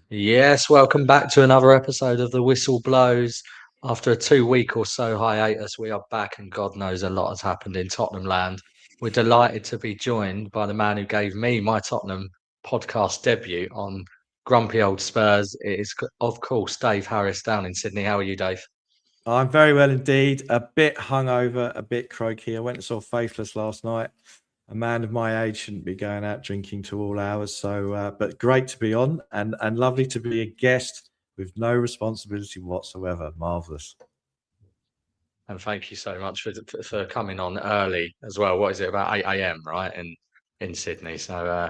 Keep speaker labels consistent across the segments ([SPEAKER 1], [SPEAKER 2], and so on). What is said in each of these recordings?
[SPEAKER 1] Yes, welcome back to another episode of The Whistle Blows. After a 2 week or so hiatus, we are back, and God knows a lot has happened in Tottenham land. We're delighted to be joined by the man who gave me my Tottenham podcast debut on Grumpy Old Spurs. It is, of course, Dave Harris down in Sydney. How are you, Dave?
[SPEAKER 2] I'm very well indeed. A bit hungover, a bit croaky. I went and saw Faithless last night. A man of my age shouldn't be going out drinking to all hours. But great to be on and lovely to be a guest with no responsibility whatsoever. Marvellous.
[SPEAKER 1] And thank you so much for coming on early as well. What is it, about 8 a.m., right, in Sydney? So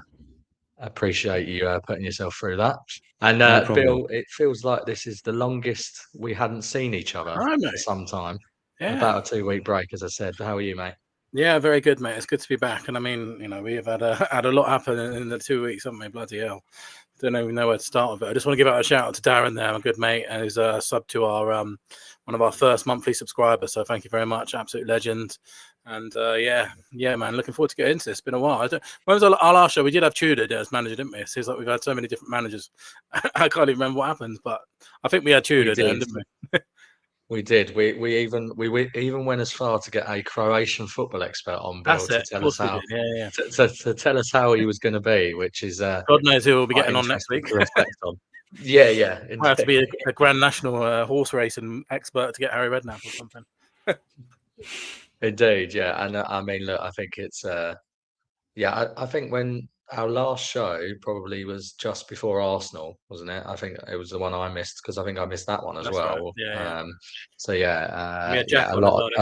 [SPEAKER 1] appreciate you putting yourself through that. And
[SPEAKER 2] No problem.
[SPEAKER 1] Bill, it feels like this is the longest we hadn't seen each other
[SPEAKER 3] All right,
[SPEAKER 1] for
[SPEAKER 3] mate.
[SPEAKER 1] some time.
[SPEAKER 3] Yeah.
[SPEAKER 1] About a 2 week break, as I said. How are you, mate?
[SPEAKER 3] Yeah, very good, mate. It's good to be back. And I mean, we have had a lot happen in the 2 weeks, haven't we? Bloody hell. Don't even know where to start with it. I just want to give out a shout out to Darren there, my good mate, and who's a sub to our one of our first monthly subscribers. So thank you very much, absolute legend. And yeah, man, looking forward to getting into this. It's been a while. When was our last show? We did have Tudor as manager, didn't we? It seems like we've had so many different managers. I can't even remember what happened, but I think we had Tudor then, didn't we?
[SPEAKER 1] We did. We even went as far to get a Croatian football expert on Bill to tell us how to tell us how he was going to be, which is
[SPEAKER 3] God knows who we'll be getting on next week.
[SPEAKER 1] To reflect on. Yeah.
[SPEAKER 3] I have to be a Grand National horse racing expert to get Harry Redknapp or something.
[SPEAKER 1] Indeed, yeah. And I mean, look, I think it's I think when our last show probably was just before Arsenal, wasn't it? I think it was the one I missed, because I think I missed that one as well.
[SPEAKER 3] Right. Yeah.
[SPEAKER 1] So yeah,
[SPEAKER 3] we had Jack
[SPEAKER 1] a lot.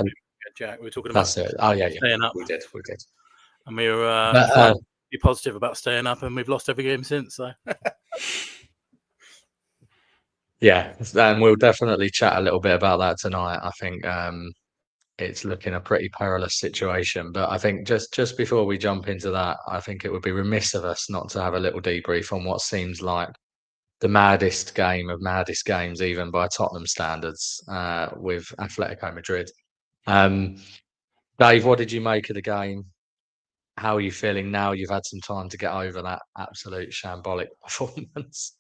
[SPEAKER 3] Jack. We were talking about
[SPEAKER 1] it. Oh yeah,
[SPEAKER 3] staying up.
[SPEAKER 1] We did.
[SPEAKER 3] And we were be positive about staying up, and we've lost every game since. So.
[SPEAKER 1] Yeah, and we'll definitely chat a little bit about that tonight. I think it's looking a pretty perilous situation. But I think just before we jump into that, I think it would be remiss of us not to have a little debrief on what seems like the maddest game of maddest games, even by Tottenham standards, with Atletico Madrid. Dave, what did you make of the game? How are you feeling now you've had some time to get over that absolute shambolic performance?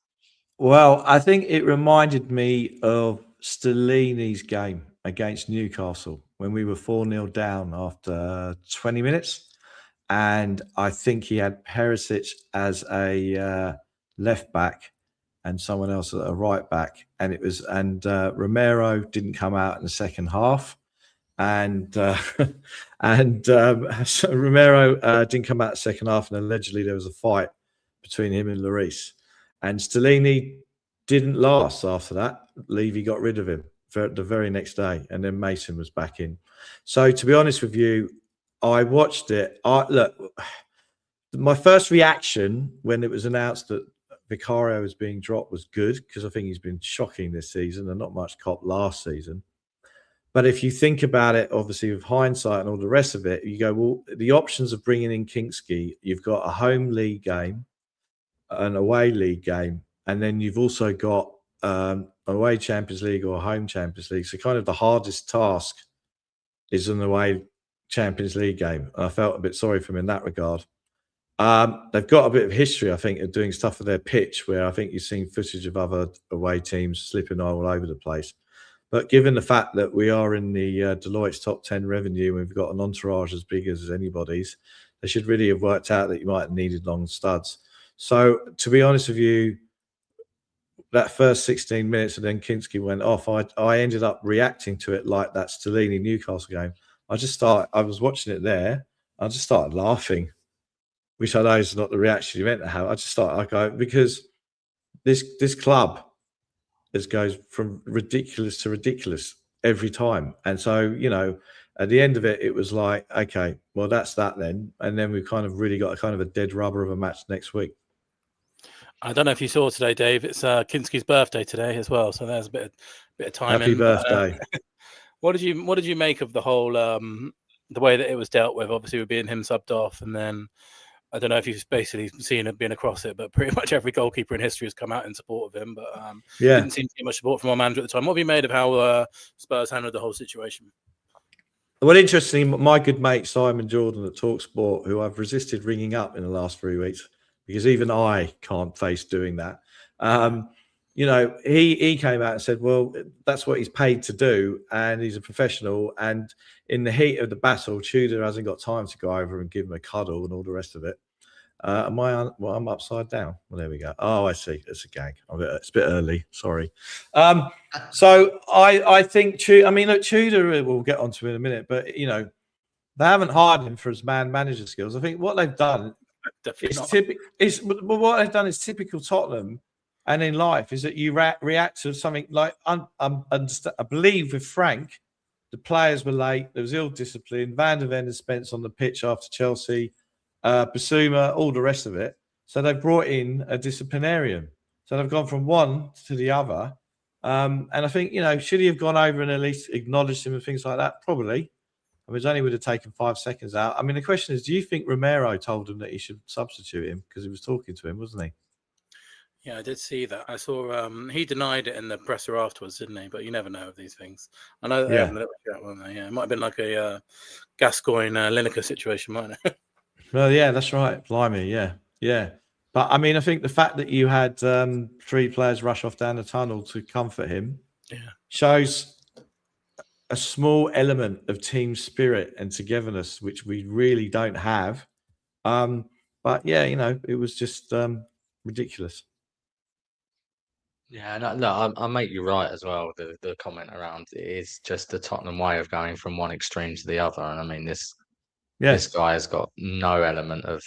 [SPEAKER 2] Well, I think it reminded me of Stellini's game against Newcastle when we were 4-0 down after 20 minutes. And I think he had Perisic as a left back and someone else at a right back. And Romero didn't come out in the second half. So Romero didn't come out in the second half, and allegedly there was a fight between him and Lloris. And Stellini didn't last after that. Levy got rid of him for the very next day, and then Mason was back in. So to be honest with you, I watched it. My first reaction when it was announced that Vicario was being dropped was good, because I think he's been shocking this season and not much cop last season. But if you think about it, obviously with hindsight and all the rest of it, you go, well, the options of bringing in Kinski, you've got a home league game, an away league game, and then you've also got away Champions League or home Champions League. So kind of the hardest task is an away Champions League game. I felt a bit sorry for him in that regard. They've got a bit of history, I think, of doing stuff for their pitch, where I think you've seen footage of other away teams slipping all over the place. But given the fact that we are in the Deloitte's top 10 revenue, and we've got an entourage as big as anybody's, they should really have worked out that you might have needed long studs. So, to be honest with you, that first 16 minutes and then Kinski went off, I ended up reacting to it like that Stellini Newcastle game. I was watching it there, I just started laughing, which I know is not the reaction you meant to have. Because this club goes from ridiculous to ridiculous every time. And so, at the end of it, it was like, okay, well, that's that then. And then we've kind of really got a kind of a dead rubber of a match next week.
[SPEAKER 3] I don't know if you saw today, Dave. It's Kinski's birthday today as well, so there's a bit of time.
[SPEAKER 2] Happy birthday!
[SPEAKER 3] What did you make of the whole the way that it was dealt with? Obviously, with being him subbed off, and then I don't know if you've basically seen it being across it, but pretty much every goalkeeper in history has come out in support of him. But didn't seem to get much support from our manager at the time. What have you made of how Spurs handled the whole situation?
[SPEAKER 2] Well, interestingly, my good mate Simon Jordan at TalkSport, who I've resisted ringing up in the last 3 weeks, because even I can't face doing that. You know, he came out and said, well, that's what he's paid to do, and he's a professional. And in the heat of the battle, Tudor hasn't got time to go over and give him a cuddle and all the rest of it. I'm upside down. Well, there we go. Oh, I see. It's a gag. It's a bit early. Sorry. So I think I mean, look, Tudor, we'll get onto in a minute, but you know, they haven't hired him for his manager skills. I think what they've done is what they've done is typical Tottenham, and in life is that you react to something like I believe with Frank, the players were late. There was ill discipline. Van der Ven and Spence on the pitch after Chelsea. Basuma, all the rest of it. So they've brought in a disciplinarian. So they've gone from one to the other. And I think, you know, should he have gone over and at least acknowledged him and things like that? Probably. I mean, it only would have taken 5 seconds out. I mean, the question is, do you think Romero told him that he should substitute him? Because he was talking to him, wasn't he?
[SPEAKER 3] Yeah, I did see that. I saw he denied it in the presser afterwards, didn't he? But you never know with these things. I know they haven't looked at it, weren't they? Yeah, it might have been like a Gascoigne Lineker situation, mightn't it?
[SPEAKER 2] Well, yeah, that's right. Blimey, yeah. But I mean, I think the fact that you had 3 players rush off down the tunnel to comfort him shows a small element of team spirit and togetherness, which we really don't have. But yeah, you know, it was just ridiculous.
[SPEAKER 1] Yeah, no, I make you right as well. The comment around it is just the Tottenham way of going from one extreme to the other, and I mean this guy has got no element of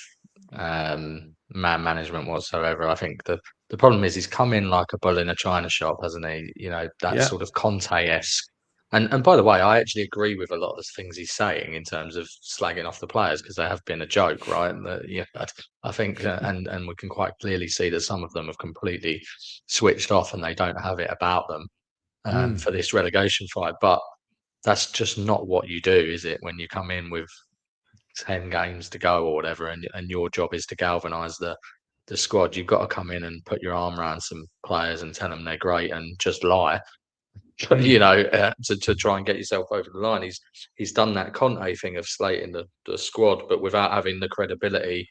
[SPEAKER 1] man management whatsoever. I think the problem is he's come in like a bull in a china shop, hasn't he? You know, that sort of Conte-esque. And by the way, I actually agree with a lot of the things he's saying in terms of slagging off the players, because they have been a joke, right? I think, and we can quite clearly see that some of them have completely switched off and they don't have it about them for this relegation fight. But that's just not what you do, is it? When you come in with 10 games to go or whatever, and your job is to galvanise the squad, you've got to come in and put your arm around some players and tell them they're great and just lie. You know, to try and get yourself over the line. He's done that Conte thing of slating the squad, but without having the credibility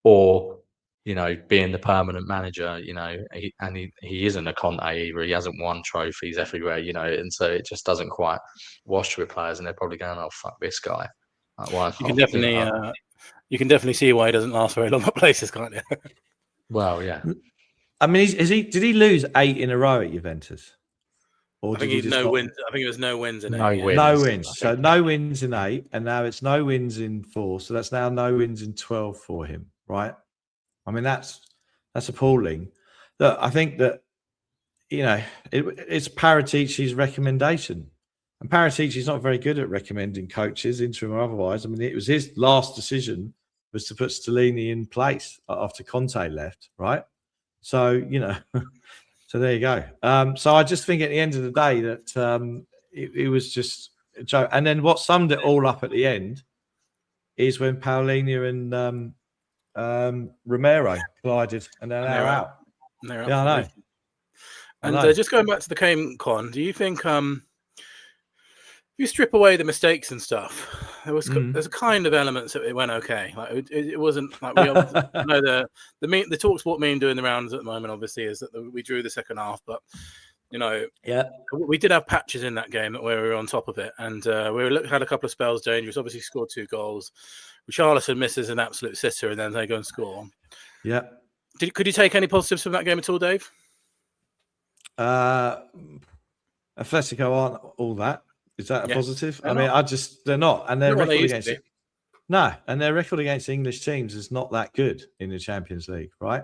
[SPEAKER 1] or, you know, being the permanent manager. You know, he isn't a Conte either. He hasn't won trophies everywhere, you know, and so it just doesn't quite wash with players, and they're probably going, "Oh, fuck this guy." Like, why,
[SPEAKER 3] you can definitely see why he doesn't last very long at places, can't you?
[SPEAKER 1] Well, yeah.
[SPEAKER 2] I mean, did he lose 8 in a row at Juventus?
[SPEAKER 3] Or I think he's no wins. I think it was no wins in 8.
[SPEAKER 2] No wins. So no wins in 8, and now it's no wins in 4. So that's now no wins in 12 for him, right? I mean, that's appalling. Look, I think that, you know, it's Paratici's recommendation, and Paratici's not very good at recommending coaches, interim or otherwise. I mean, it was his last decision was to put Stellini in place after Conte left, right? So, you know. So there you go. So I just think at the end of the day that it was just a joke. And then what summed it all up at the end is when Paulinho and Romero collided, and they're now out.
[SPEAKER 3] They're
[SPEAKER 2] out. Yeah, I know.
[SPEAKER 3] And just going back to the game, Con, do you think if you strip away the mistakes and stuff, there's a kind of elements that it went okay. Like it wasn't like we know the TalkSport meme doing the rounds at the moment. Obviously, is that we drew the second half, but you know, we did have patches in that game where we were on top of it, and we had a couple of spells dangerous. Obviously, scored 2 goals. Richarlison misses an absolute sitter, and then they go and score.
[SPEAKER 2] Yeah.
[SPEAKER 3] Could you take any positives from that game at all, Dave?
[SPEAKER 2] Atletico aren't all that. Is that a positive?
[SPEAKER 3] I mean,
[SPEAKER 2] they're not. And their record against their record against English teams is not that good in the Champions League, right?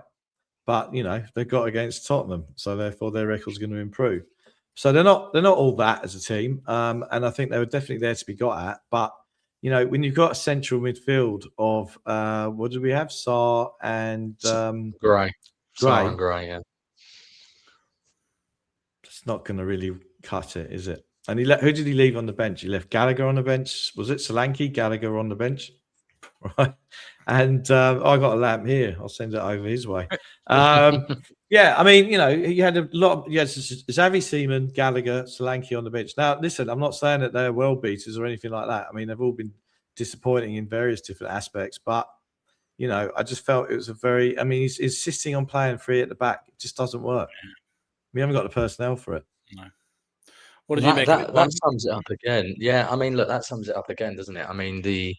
[SPEAKER 2] But you know, they've got against Tottenham, so therefore their record's going to improve. So they're not all that as a team. And I think they were definitely there to be got at. But you know, when you've got a central midfield of what did we have? Sarr and
[SPEAKER 1] Gray. Sarr and Gray, yeah.
[SPEAKER 2] It's not going to really cut it, is it? And who did he leave on the bench? He left Gallagher on the bench. Was it Solanke? Gallagher on the bench, right? And I got a lamp here. I'll send it over his way. Yeah, I mean, you know, he had a lot. Yes, Xavi, Seaman, Gallagher, Solanke on the bench. Now, listen, I'm not saying that they're world beaters or anything like that. I mean, they've all been disappointing in various different aspects, but I just felt it was he's insisting on playing 3 at the back. It just doesn't work. We haven't got the personnel for it.
[SPEAKER 3] No. What did you make of it?
[SPEAKER 1] That sums it up again. Yeah, I mean, look, that sums it up again, doesn't it? I mean, the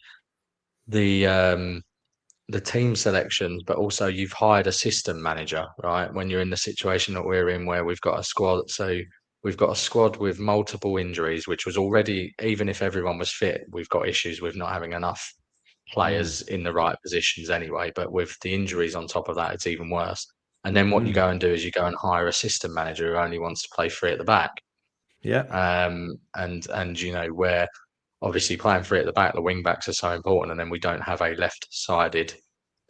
[SPEAKER 1] team selections, but also you've hired a system manager, right? When you're in the situation that we're in, where we've got a squad, so we've got a squad with multiple injuries, which was already, even if everyone was fit, we've got issues with not having enough players in the right positions anyway. But with the injuries on top of that, it's even worse. And then what you go and do is you go and hire a system manager who only wants to play 3 at the back.
[SPEAKER 2] Yeah.
[SPEAKER 1] And where obviously playing 3 at the back, the wing backs are so important, and then we don't have a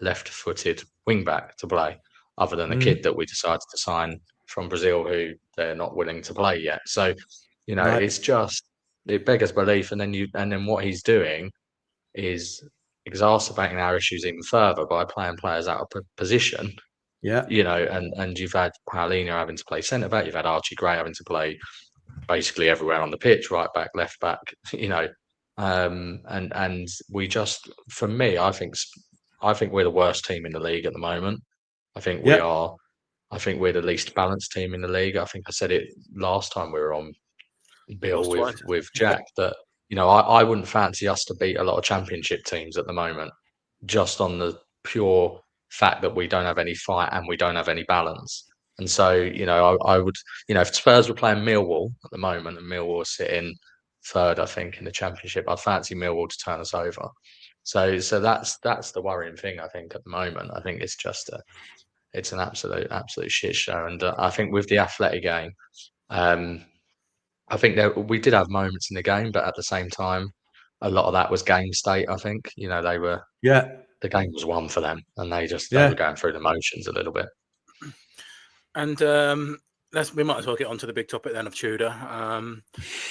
[SPEAKER 1] left-footed wing back to play, other than the kid that we decided to sign from Brazil, who they're not willing to play yet. So, it's just, it beggars belief. And then what he's doing is exacerbating our issues even further by playing players out of position.
[SPEAKER 2] Yeah.
[SPEAKER 1] And you've had Paulinho having to play centre back, you've had Archie Gray having to play basically everywhere on the pitch, right back, left back, and we just, for me, I think we're the worst team in the league at the moment. I think we are. I think we're the least balanced team in the league. I think I said it last time we were on, Bill, with Jack, that I wouldn't fancy us to beat a lot of championship teams at the moment, just on the pure fact that we don't have any fight and we don't have any balance. And so, I would, if Spurs were playing Millwall at the moment and Millwall are sitting third, I think, in the Championship, I'd fancy Millwall to turn us over. So that's the worrying thing, I think, at the moment. I think it's just it's an absolute shit show. And I think with the Athletic game, I think we did have moments in the game, but at the same time, a lot of that was game state. I think, they were, the game was won for them, and they were going through the motions a little bit.
[SPEAKER 3] And we might as well get on to the big topic then of Tudor.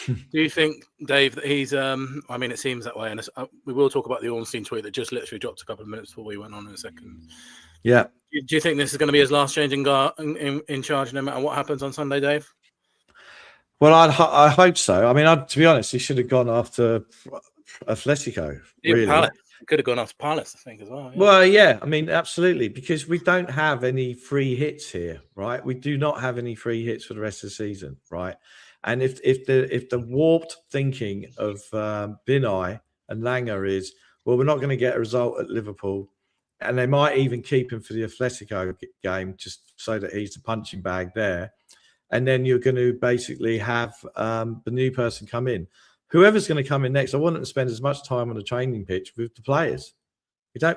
[SPEAKER 3] Do you think, Dave, that he's? It seems that way, and we will talk about the Ornstein tweet that just literally dropped a couple of minutes before we went on in a second.
[SPEAKER 2] Yeah.
[SPEAKER 3] Do you think this is going to be his last change in charge, no matter what happens on Sunday, Dave?
[SPEAKER 2] Well, I hope so. I mean, to be honest, he should have gone after Atletico. Really.
[SPEAKER 3] Palace. Could have gone after Palace, I think, as well. Yeah.
[SPEAKER 2] Well, yeah, I mean, absolutely, because we don't have any free hits here, right? We do not have any free hits for the rest of the season, right? And if the warped thinking of Binay and Langer is, well, we're not going to get a result at Liverpool, and they might even keep him for the Atletico game just so that he's the punching bag there, and then you're going to basically have the new person come in. Whoever's going to come in next, I want them to spend as much time on the training pitch with the players.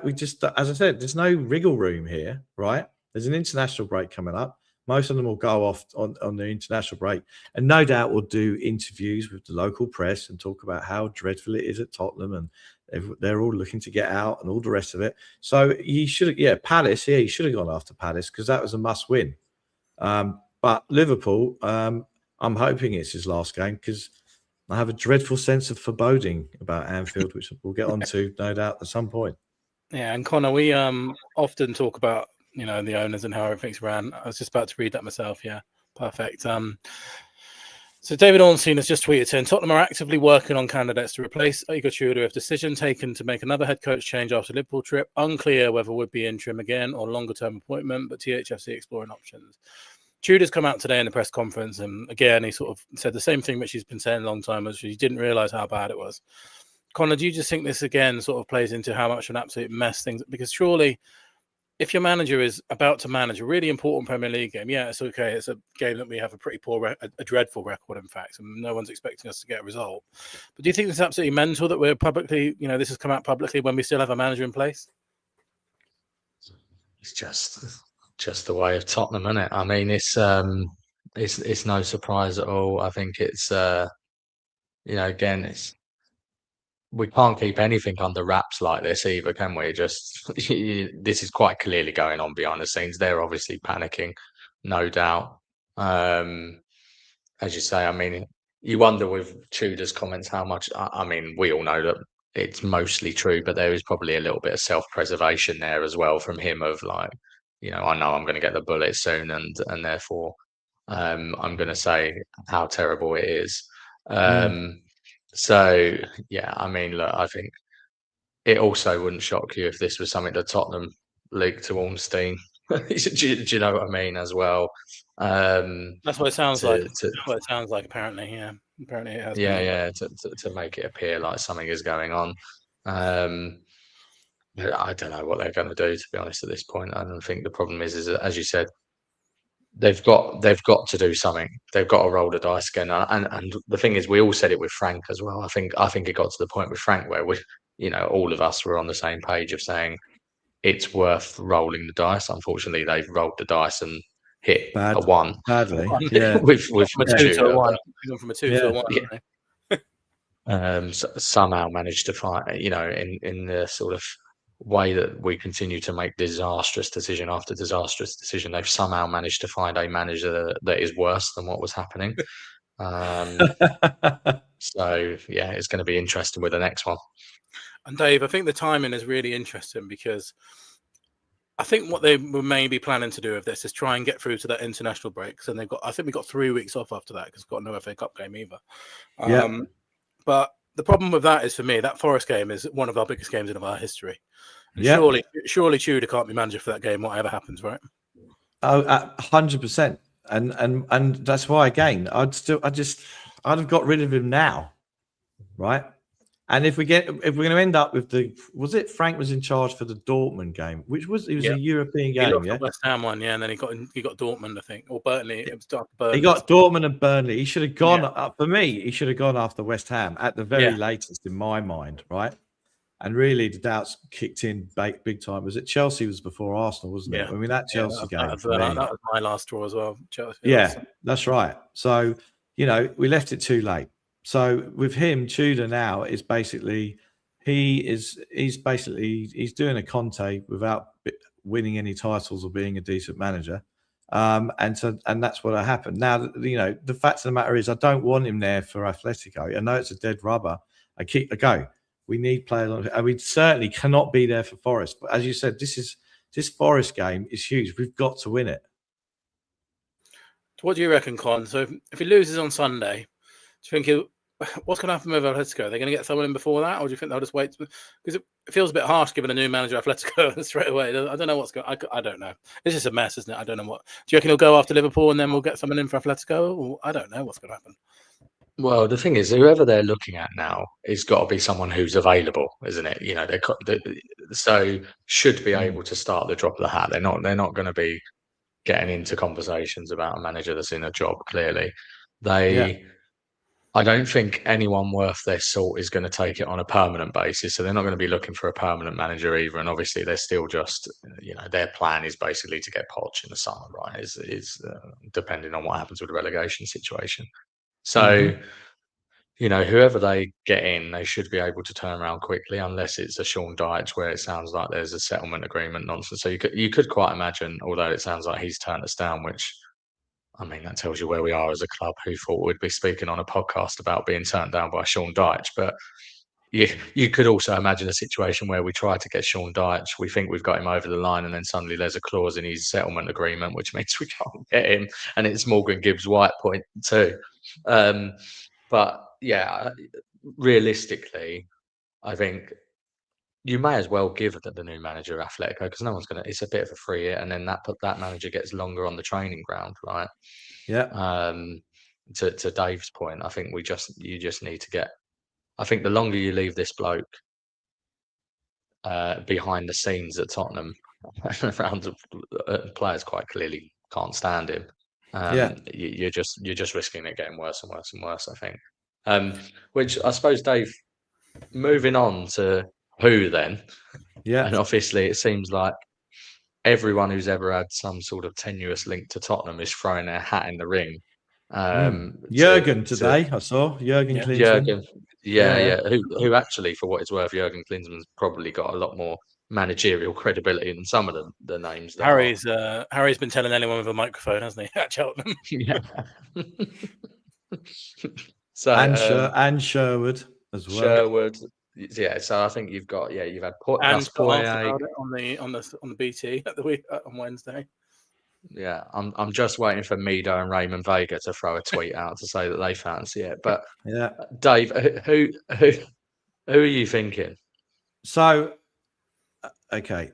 [SPEAKER 2] We just, as I said, there's no wriggle room here, right? There's an international break coming up. Most of them will go off on the international break, and no doubt we'll do interviews with the local press and talk about how dreadful it is at Tottenham, and they're all looking to get out and all the rest of it. So he should have, Palace, he should have gone after Palace because that was a must win. But Liverpool, I'm hoping it's his last game because I have a dreadful sense of foreboding about Anfield, which we'll get onto, no doubt, at some point.
[SPEAKER 3] Yeah, and Connor, we often talk about the owners and how everything's ran. I was just about to read that myself. Yeah, perfect. So David Ornstein has just tweeted saying Tottenham are actively working on candidates to replace Igor Tudor. If decision taken to make another head coach change after Liverpool trip, unclear whether would be interim again or longer term appointment, but THFC exploring options. Tudor's come out today in the press conference, and again, he sort of said the same thing which he's been saying a long time, which he didn't realise how bad it was. Connor, do you just think this again sort of plays into how much of an absolute mess things? Because surely, if your manager is about to manage a really important Premier League game, yeah, it's okay. It's a game that we have a pretty poor, a dreadful record, in fact, and no one's expecting us to get a result. But do you think it's absolutely mental that we're publicly, this has come out publicly when we still have a manager in place?
[SPEAKER 1] It's just the way of Tottenham, isn't it? I mean, it's no surprise at all. I think it's again, we can't keep anything under wraps like this either, can we? Just this is quite clearly going on behind the scenes. They're obviously panicking, no doubt. As you say, I mean, you wonder with Tudor's comments how much. I mean, we all know that it's mostly true, but there is probably a little bit of self-preservation there as well from him of like, I know I'm going to get the bullet soon, and therefore I'm going to say how terrible it is. So yeah, I mean, look, I think it also wouldn't shock you if this was something that Tottenham leaked to Ornstein. do you know what I mean? As well.
[SPEAKER 3] That's what it sounds like.
[SPEAKER 1] To,
[SPEAKER 3] That's what it sounds like. Apparently, yeah. Apparently, it has been.
[SPEAKER 1] yeah, to make it appear like something is going on. I don't know what they're going to do, to be honest, at this point. I don't think the problem is that, as you said, they've got to do something. They've got to roll the dice again. And the thing is, we all said it with Frank as well. I think it got to the point with Frank where all of us were on the same page of saying it's worth rolling the dice. Unfortunately, they've rolled the dice and hit a 1
[SPEAKER 2] badly. Yeah,
[SPEAKER 1] with
[SPEAKER 3] from a 2 to a 1. From a 2 to a 1.
[SPEAKER 1] Somehow managed to find, in the sort of way that we continue to make disastrous decision after disastrous decision, they've somehow managed to find a manager that is worse than what was happening. So yeah, it's going to be interesting with the next one.
[SPEAKER 3] And Dave, I think the timing is really interesting because I think what they were maybe planning to do with this is try and get through to that international breaks, and I think we got 3 weeks off after that because we've got no FA Cup game either. But the problem with that is, for me, that Forest game is one of our biggest games in our history. Surely Tudor can't be manager for that game, whatever happens, right?
[SPEAKER 2] Oh, 100%. And that's why, again, I'd have got rid of him now, right? And if we're going to end up with Frank was in charge for the Dortmund game, it was a European game,
[SPEAKER 3] the West Ham one, and then he got Dortmund, I think, or Burnley. It was Burnley.
[SPEAKER 2] He got Dortmund and Burnley. He should have gone for me. He should have gone after West Ham at the very latest, in my mind, right? And really, the doubts kicked in big time. Was it Chelsea was before Arsenal, wasn't it? I mean, that Chelsea game.
[SPEAKER 3] That was my last draw as well. Chelsea.
[SPEAKER 2] Yeah, that's right. So we left it too late. So with him, Tudor now is basically he's doing a Conte without winning any titles or being a decent manager, and that's what happened. Now the fact of the matter is I don't want him there for Atletico. I know it's a dead rubber. We need players, and we certainly cannot be there for Forest. But as you said, this Forest game is huge. We've got to win it.
[SPEAKER 3] So what do you reckon, Con? So if he loses on Sunday, do you think what's going to happen with Atletico? Are they going to get someone in before that, or do you think they'll just wait? Because it feels a bit harsh giving a new manager Atletico straight away. I don't know what's going. I don't know. It's just a mess, isn't it? I don't know what. Do you reckon he'll go after Liverpool and then we'll get someone in for Atletico? Or I don't know what's going to happen.
[SPEAKER 1] Well, the thing is, whoever they're looking at now has got to be someone who's available, isn't it? So should be able to start the drop of the hat. They're not going to be getting into conversations about a manager that's in a job. Clearly, I don't think anyone worth their salt is going to take it on a permanent basis. So they're not going to be looking for a permanent manager either. And obviously, they're still just, their plan is basically to get Poch in the summer, right? Is depending on what happens with the relegation situation. So, whoever they get in, they should be able to turn around quickly, unless it's a Sean Dyche where it sounds like there's a settlement agreement nonsense. So you could quite imagine, although it sounds like he's turned us down, which, I mean, that tells you where we are as a club. Who thought we'd be speaking on a podcast about being turned down by Sean Dyche? But you could also imagine a situation where we try to get Sean Dyche, we think we've got him over the line, and then suddenly there's a clause in his settlement agreement which means we can't get him, and it's Morgan Gibbs White point too. But yeah, realistically, I think you may as well give the new manager Atletico, because no one's going to. It's a bit of a free hit, and then that manager gets longer on the training ground, right?
[SPEAKER 2] Yeah.
[SPEAKER 1] To Dave's point, I think you just need to get. I think the longer you leave this bloke behind the scenes at Tottenham, around players quite clearly can't stand him. You're just risking it getting worse and worse and worse, I think. Which I suppose, Dave, moving on to who then? Yeah. And obviously it seems like everyone who's ever had some sort of tenuous link to Tottenham is throwing their hat in the ring.
[SPEAKER 2] Jurgen today, I saw Jurgen Klinsmann.
[SPEAKER 1] Jurgen, who actually, for what it's worth, Jurgen Klinsmann's probably got a lot more managerial credibility than some of the names.
[SPEAKER 3] Harry's been telling anyone with a microphone, hasn't he? At Cheltenham.
[SPEAKER 1] Yeah. So
[SPEAKER 2] and Sherwood as well.
[SPEAKER 1] Sherwood, yeah. So I think you've had
[SPEAKER 3] Poirier on the BT on Wednesday.
[SPEAKER 1] Yeah, I'm just waiting for Mido and Raymond Vega to throw a tweet out to say that they fancy it. But
[SPEAKER 2] yeah,
[SPEAKER 1] Dave, who are you thinking?
[SPEAKER 2] So, okay,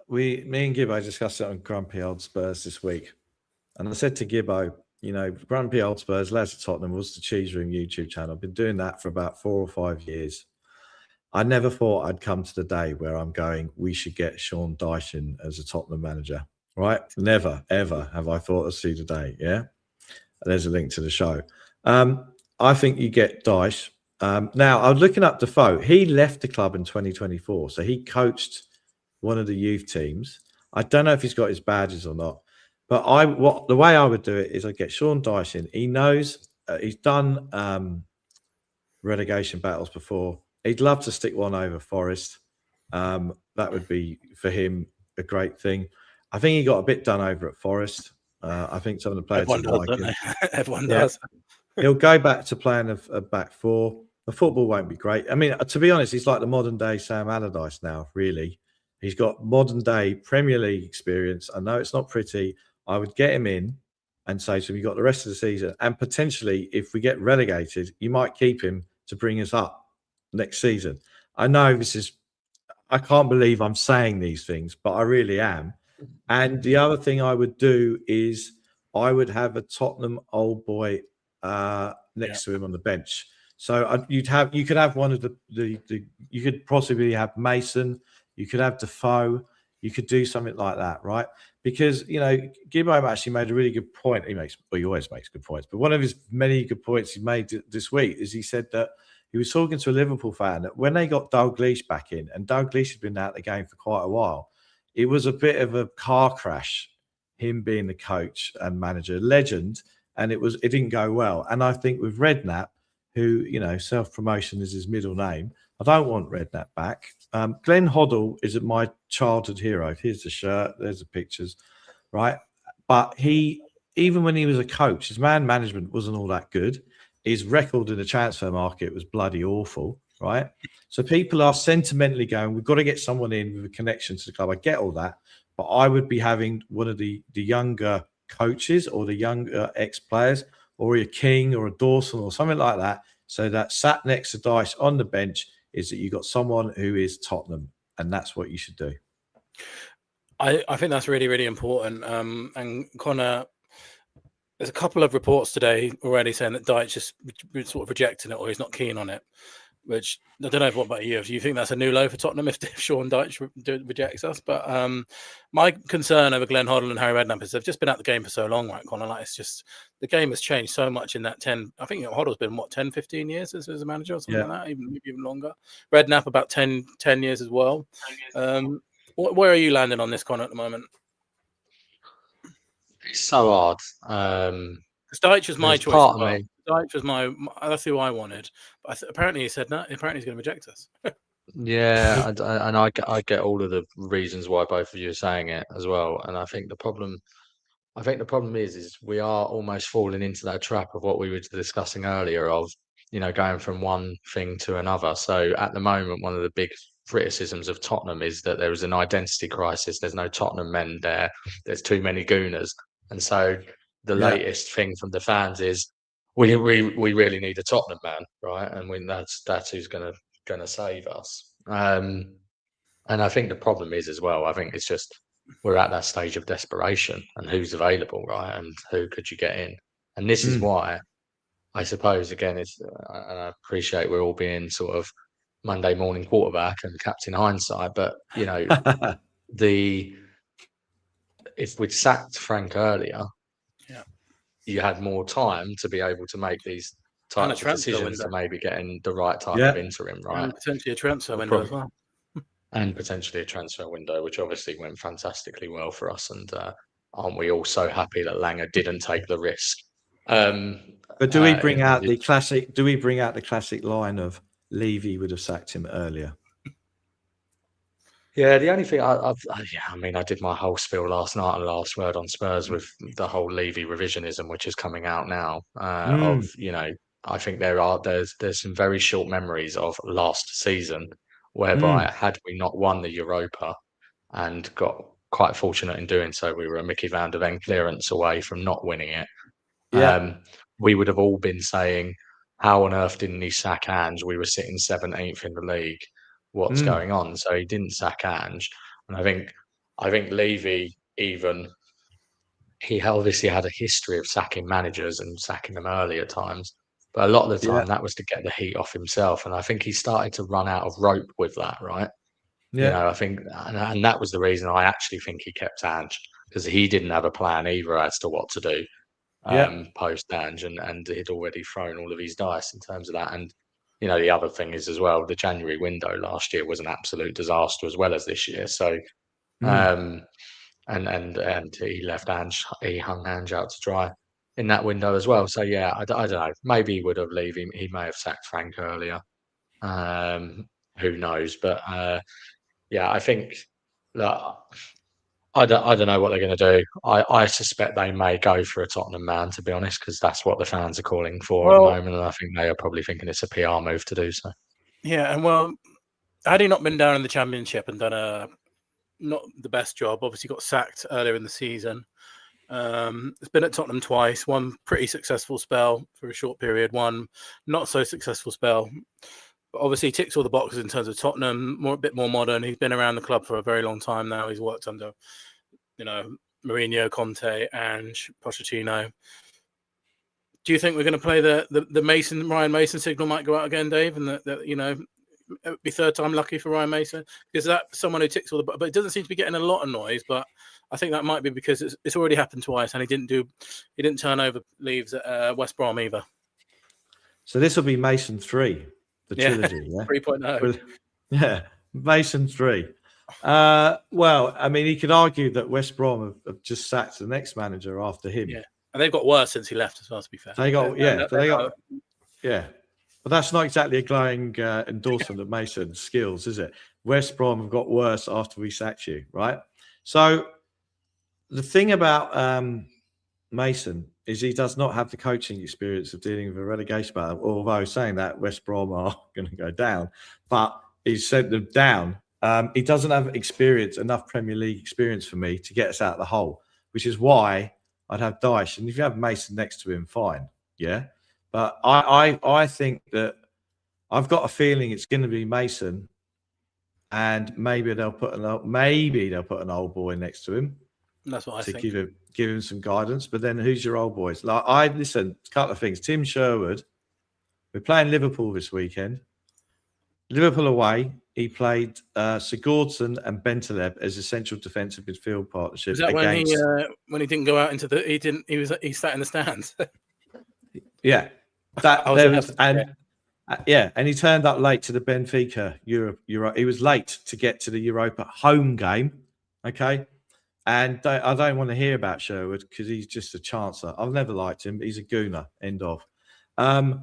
[SPEAKER 2] me and Gibbo discussed it on Grumpy Old Spurs this week, and I said to Gibbo, Grumpy Old Spurs, Lads at Tottenham was the Cheese Room YouTube channel. I've been doing that for about 4 or 5 years. I never thought I'd come to the day where I'm going, we should get Sean Dyche in as a Tottenham manager, right? Never, ever have I thought I'd see the day, yeah? There's a link to the show. I think you get Dyche. Now, I was looking up Defoe. He left the club in 2024, so he coached one of the youth teams. I don't know if he's got his badges or not, but the way I would do it is I get Sean Dyche in. He knows he's done relegation battles before. He'd love to stick one over Forest. That would be for him a great thing. I think he got a bit done over at Forest. I think some of the players
[SPEAKER 3] Everyone does,
[SPEAKER 2] like him.
[SPEAKER 3] Everyone does.
[SPEAKER 2] He'll go back to playing a back four. The football won't be great. I mean, to be honest, he's like the modern day Sam Allardyce now, really. He's got modern day Premier League experience. I know it's not pretty. I would get him in and say to him, you've got the rest of the season. And potentially, if we get relegated, you might keep him to bring us up next season. I know I can't believe I'm saying these things, but I really am. And the other thing I would do is I would have a Tottenham old boy next to him on the bench. So you could have one of you could possibly have Mason, you could have Defoe, you could do something like that, right? Because Gibbo actually made a really good point. He always makes good points, but one of his many good points he made this week is he said that he was talking to a Liverpool fan that when they got Dalglish back in, and Dalglish had been out of the game for quite a while, it was a bit of a car crash, him being the coach and manager, legend, and it didn't go well. And I think with Redknapp, who, self-promotion is his middle name, I don't want Redknapp back. Glenn Hoddle is my childhood hero. Here's the shirt, there's the pictures, right? But even when he was a coach, his man management wasn't all that good. His record in the transfer market was bloody awful, right? So people are sentimentally going, we've got to get someone in with a connection to the club. I get all that, but I would be having one of the younger coaches or the younger ex-players or a King or a Dawson or something like that. So that sat next to Dyche on the bench is that you got someone who is Tottenham, and that's what you should do.
[SPEAKER 3] I think that's really, really important. And Connor, there's a couple of reports today already saying that Dyche is sort of rejecting it or he's not keen on it, which I don't know what about you. Do you think that's a new low for Tottenham if Sean Dyche rejects us? But my concern over Glenn Hoddle and Harry Redknapp is they've just been out the game for so long, right, Connor? Like, it's just the game has changed so much in that 10. I think Hoddle's been, 10, 15 years as a manager or something like that, even longer. Redknapp about 10 years as well. Where are you landing on this, Connor, at the moment?
[SPEAKER 1] It's so hard.
[SPEAKER 3] Dyche was my choice.
[SPEAKER 1] Part of me.
[SPEAKER 3] Dyche was that's who I wanted. But apparently he said no. Apparently he's going to reject us.
[SPEAKER 1] Yeah, and I get all of the reasons why both of you are saying it as well. And I think the problem is we are almost falling into that trap of what we were discussing earlier of, going from one thing to another. So at the moment, one of the big criticisms of Tottenham is that there is an identity crisis. There's no Tottenham men there. There's too many Gooners. And so the latest thing from the fans is we really need a Tottenham man, right? And that's who's going to save us. And I think the problem is as well, I think it's just we're at that stage of desperation and who's available, right? And who could you get in? And this is why I suppose, again, and I appreciate we're all being sort of Monday morning quarterback and captain hindsight, but if we'd sacked Frank earlier, you had more time to be able to make these types of decisions to maybe getting the right type of interim, right?
[SPEAKER 3] And potentially a transfer window as well.
[SPEAKER 1] And potentially a transfer window, which obviously went fantastically well for us. And aren't we all so happy that Langer didn't take the risk?
[SPEAKER 2] But do we bring out the classic? Do we bring out the classic line of Levy would have sacked him earlier?
[SPEAKER 1] Yeah, the only thing I did my whole spiel last night on Last Word on Spurs with the whole Levy revisionism, which is coming out now. I think there's some very short memories of last season, whereby had we not won the Europa and got quite fortunate in doing so, we were a Mickey van der Ven clearance away from not winning it. We would have all been saying, how on earth didn't he sack Ange? We were sitting 17th in the league. what's going on. So he didn't sack Ange, and I think Levy he obviously had a history of sacking managers and sacking them early at times. But a lot of the time, that was to get the heat off himself. And I think he started to run out of rope with that, right?
[SPEAKER 2] Yeah.
[SPEAKER 1] I think, and that was the reason I actually think he kept Ange, because he didn't have a plan either as to what to do post Ange, and he'd already thrown all of his dice in terms of that. And, the other thing is as well, the January window last year was an absolute disaster as well as this year. So, and he left he hung Ange out to dry in that window as well. So yeah, I don't know. Maybe he would have leave him. He may have sacked Frank earlier. Who knows? But yeah, I think that I don't know what they're going to do. I suspect they may go for a Tottenham man, to be honest, because that's what the fans are calling for at the moment, and I think they are probably thinking it's a PR move to do so.
[SPEAKER 3] Yeah, and had he not been down in the Championship and done not the best job, obviously got sacked earlier in the season. It's been at Tottenham twice, one pretty successful spell for a short period, one not so successful spell. But obviously ticks all the boxes in terms of Tottenham, a bit more modern. He's been around the club for a very long time now. He's worked under, Mourinho, Conte, Ange, Pochettino. Do you think we're going to play the Ryan Mason signal might go out again, Dave, and that it would be third time lucky for Ryan Mason, because that's someone who ticks all the boxes, but it doesn't seem to be getting a lot of noise. But I think that might be because it's already happened twice, and he didn't turn over leaves at West Brom either.
[SPEAKER 2] So this will be Mason 3, the trilogy, yeah?
[SPEAKER 3] 3.0.
[SPEAKER 2] Yeah, Mason 3. Well, I mean, he could argue that West Brom have just sacked the next manager after him.
[SPEAKER 3] Yeah, and they've got worse since he left as well, to be fair.
[SPEAKER 2] They got, but that's not exactly a glowing endorsement of Mason's skills, is it? West Brom have got worse after we sacked you, right? So the thing about Mason is he does not have the coaching experience of dealing with a relegation battle, although saying that West Brom are going to go down, but he's sent them down. He doesn't have enough Premier League experience for me to get us out of the hole, which is why I'd have Dyche. And if you have Mason next to him, fine, yeah. But I think that I've got a feeling it's going to be Mason, and maybe they'll put an old boy next to him.
[SPEAKER 3] That's what I think.
[SPEAKER 2] To give him some guidance. But then who's your old boys? Listen, a couple of things. Tim Sherwood. We're playing Liverpool this weekend. Liverpool away. He played Sigurdsson and Bentaleb as a central defensive midfield partnership.
[SPEAKER 3] Was that when he didn't go out into he sat in the stands?
[SPEAKER 2] Yeah. And he turned up late to the Benfica Europe. He was late to get to the Europa home game. Okay. And I don't want to hear about Sherwood because he's just a chancer. I've never liked him. He's a gooner. End of. I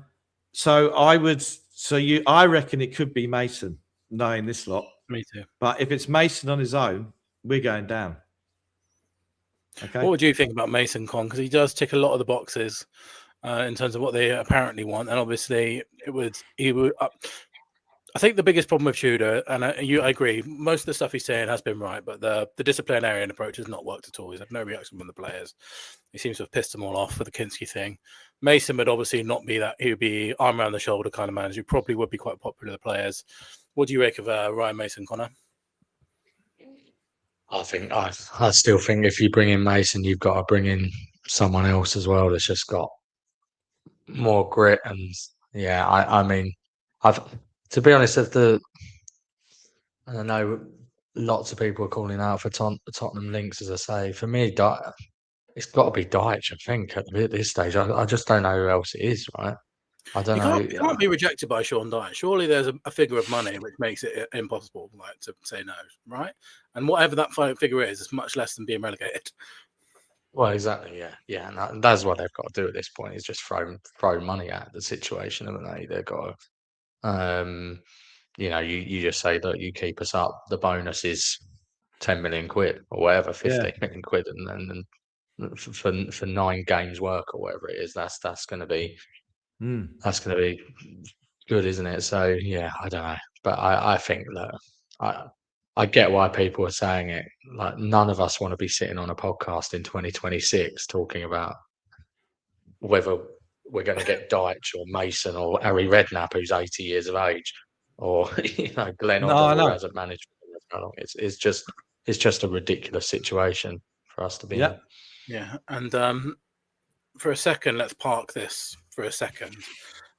[SPEAKER 2] reckon it could be Mason, knowing this lot.
[SPEAKER 3] Me too.
[SPEAKER 2] But if it's Mason on his own, we're going down. Okay.
[SPEAKER 3] What would you think about Mason, Con? Because he does tick a lot of the boxes in terms of what they apparently want, and obviously I think the biggest problem with Tudor, and I agree, most of the stuff he's saying has been right, but the disciplinarian approach has not worked at all. He's had no reaction from the players. He seems to have pissed them all off with the Kinski thing. Mason would obviously not be that. He would be arm around the shoulder kind of manager. He probably would be quite popular with the players. What do you make of Ryan Mason, Connor?
[SPEAKER 1] I still think if you bring in Mason, you've got to bring in someone else as well that's just got more grit. And yeah, I mean, to be honest, I know lots of people are calling out for Tottenham links, as I say. For me, it's got to be Dyche, I think, at this stage. I just don't know who else it is, right? I don't know.
[SPEAKER 3] You can't be rejected by Sean Dyche. Surely there's a figure of money which makes it impossible to say no, right? And whatever that figure is, it's much less than being relegated.
[SPEAKER 1] Well, exactly, yeah. And that's what they've got to do at this point, is just throw money at the situation, haven't they? They've got to... you just say that you keep us up. The bonus is 10 million quid or whatever, 15 million quid, and for 9 games work or whatever it is, that's going to be good, isn't it? So yeah, I don't know, but I think that I get why people are saying it. Like, none of us want to be sitting on a podcast in 2026 talking about whether we're going to get Dyche or Mason or Harry Redknapp, who's 80 years of age. or Glenn
[SPEAKER 2] No, I
[SPEAKER 1] Hoddle, who
[SPEAKER 2] know.
[SPEAKER 1] hasn't managed for how long. It's just a ridiculous situation for us to be in.
[SPEAKER 3] Yeah, and for a second, let's park this for a second.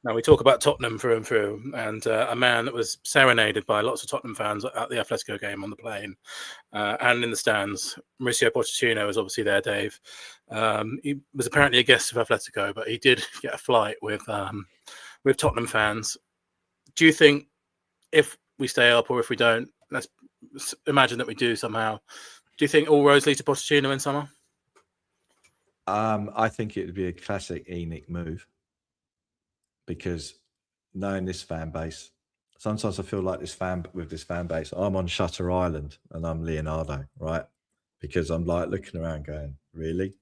[SPEAKER 3] Now we talk about Tottenham through and through, and a man that was serenaded by lots of Tottenham fans at the Atletico game on the plane and in the stands. Mauricio Pochettino was obviously there, Dave. He was apparently a guest of Atletico, but he did get a flight with Tottenham fans. Do you think if we stay up or if we don't, let's imagine that we do somehow, do you think all roads lead to Pochettino in summer?
[SPEAKER 2] I think it would be a classic ENIC move, because knowing this fan base, sometimes I feel like this fan base, I'm on Shutter Island and I'm Leonardo, right? Because I'm like looking around going, really?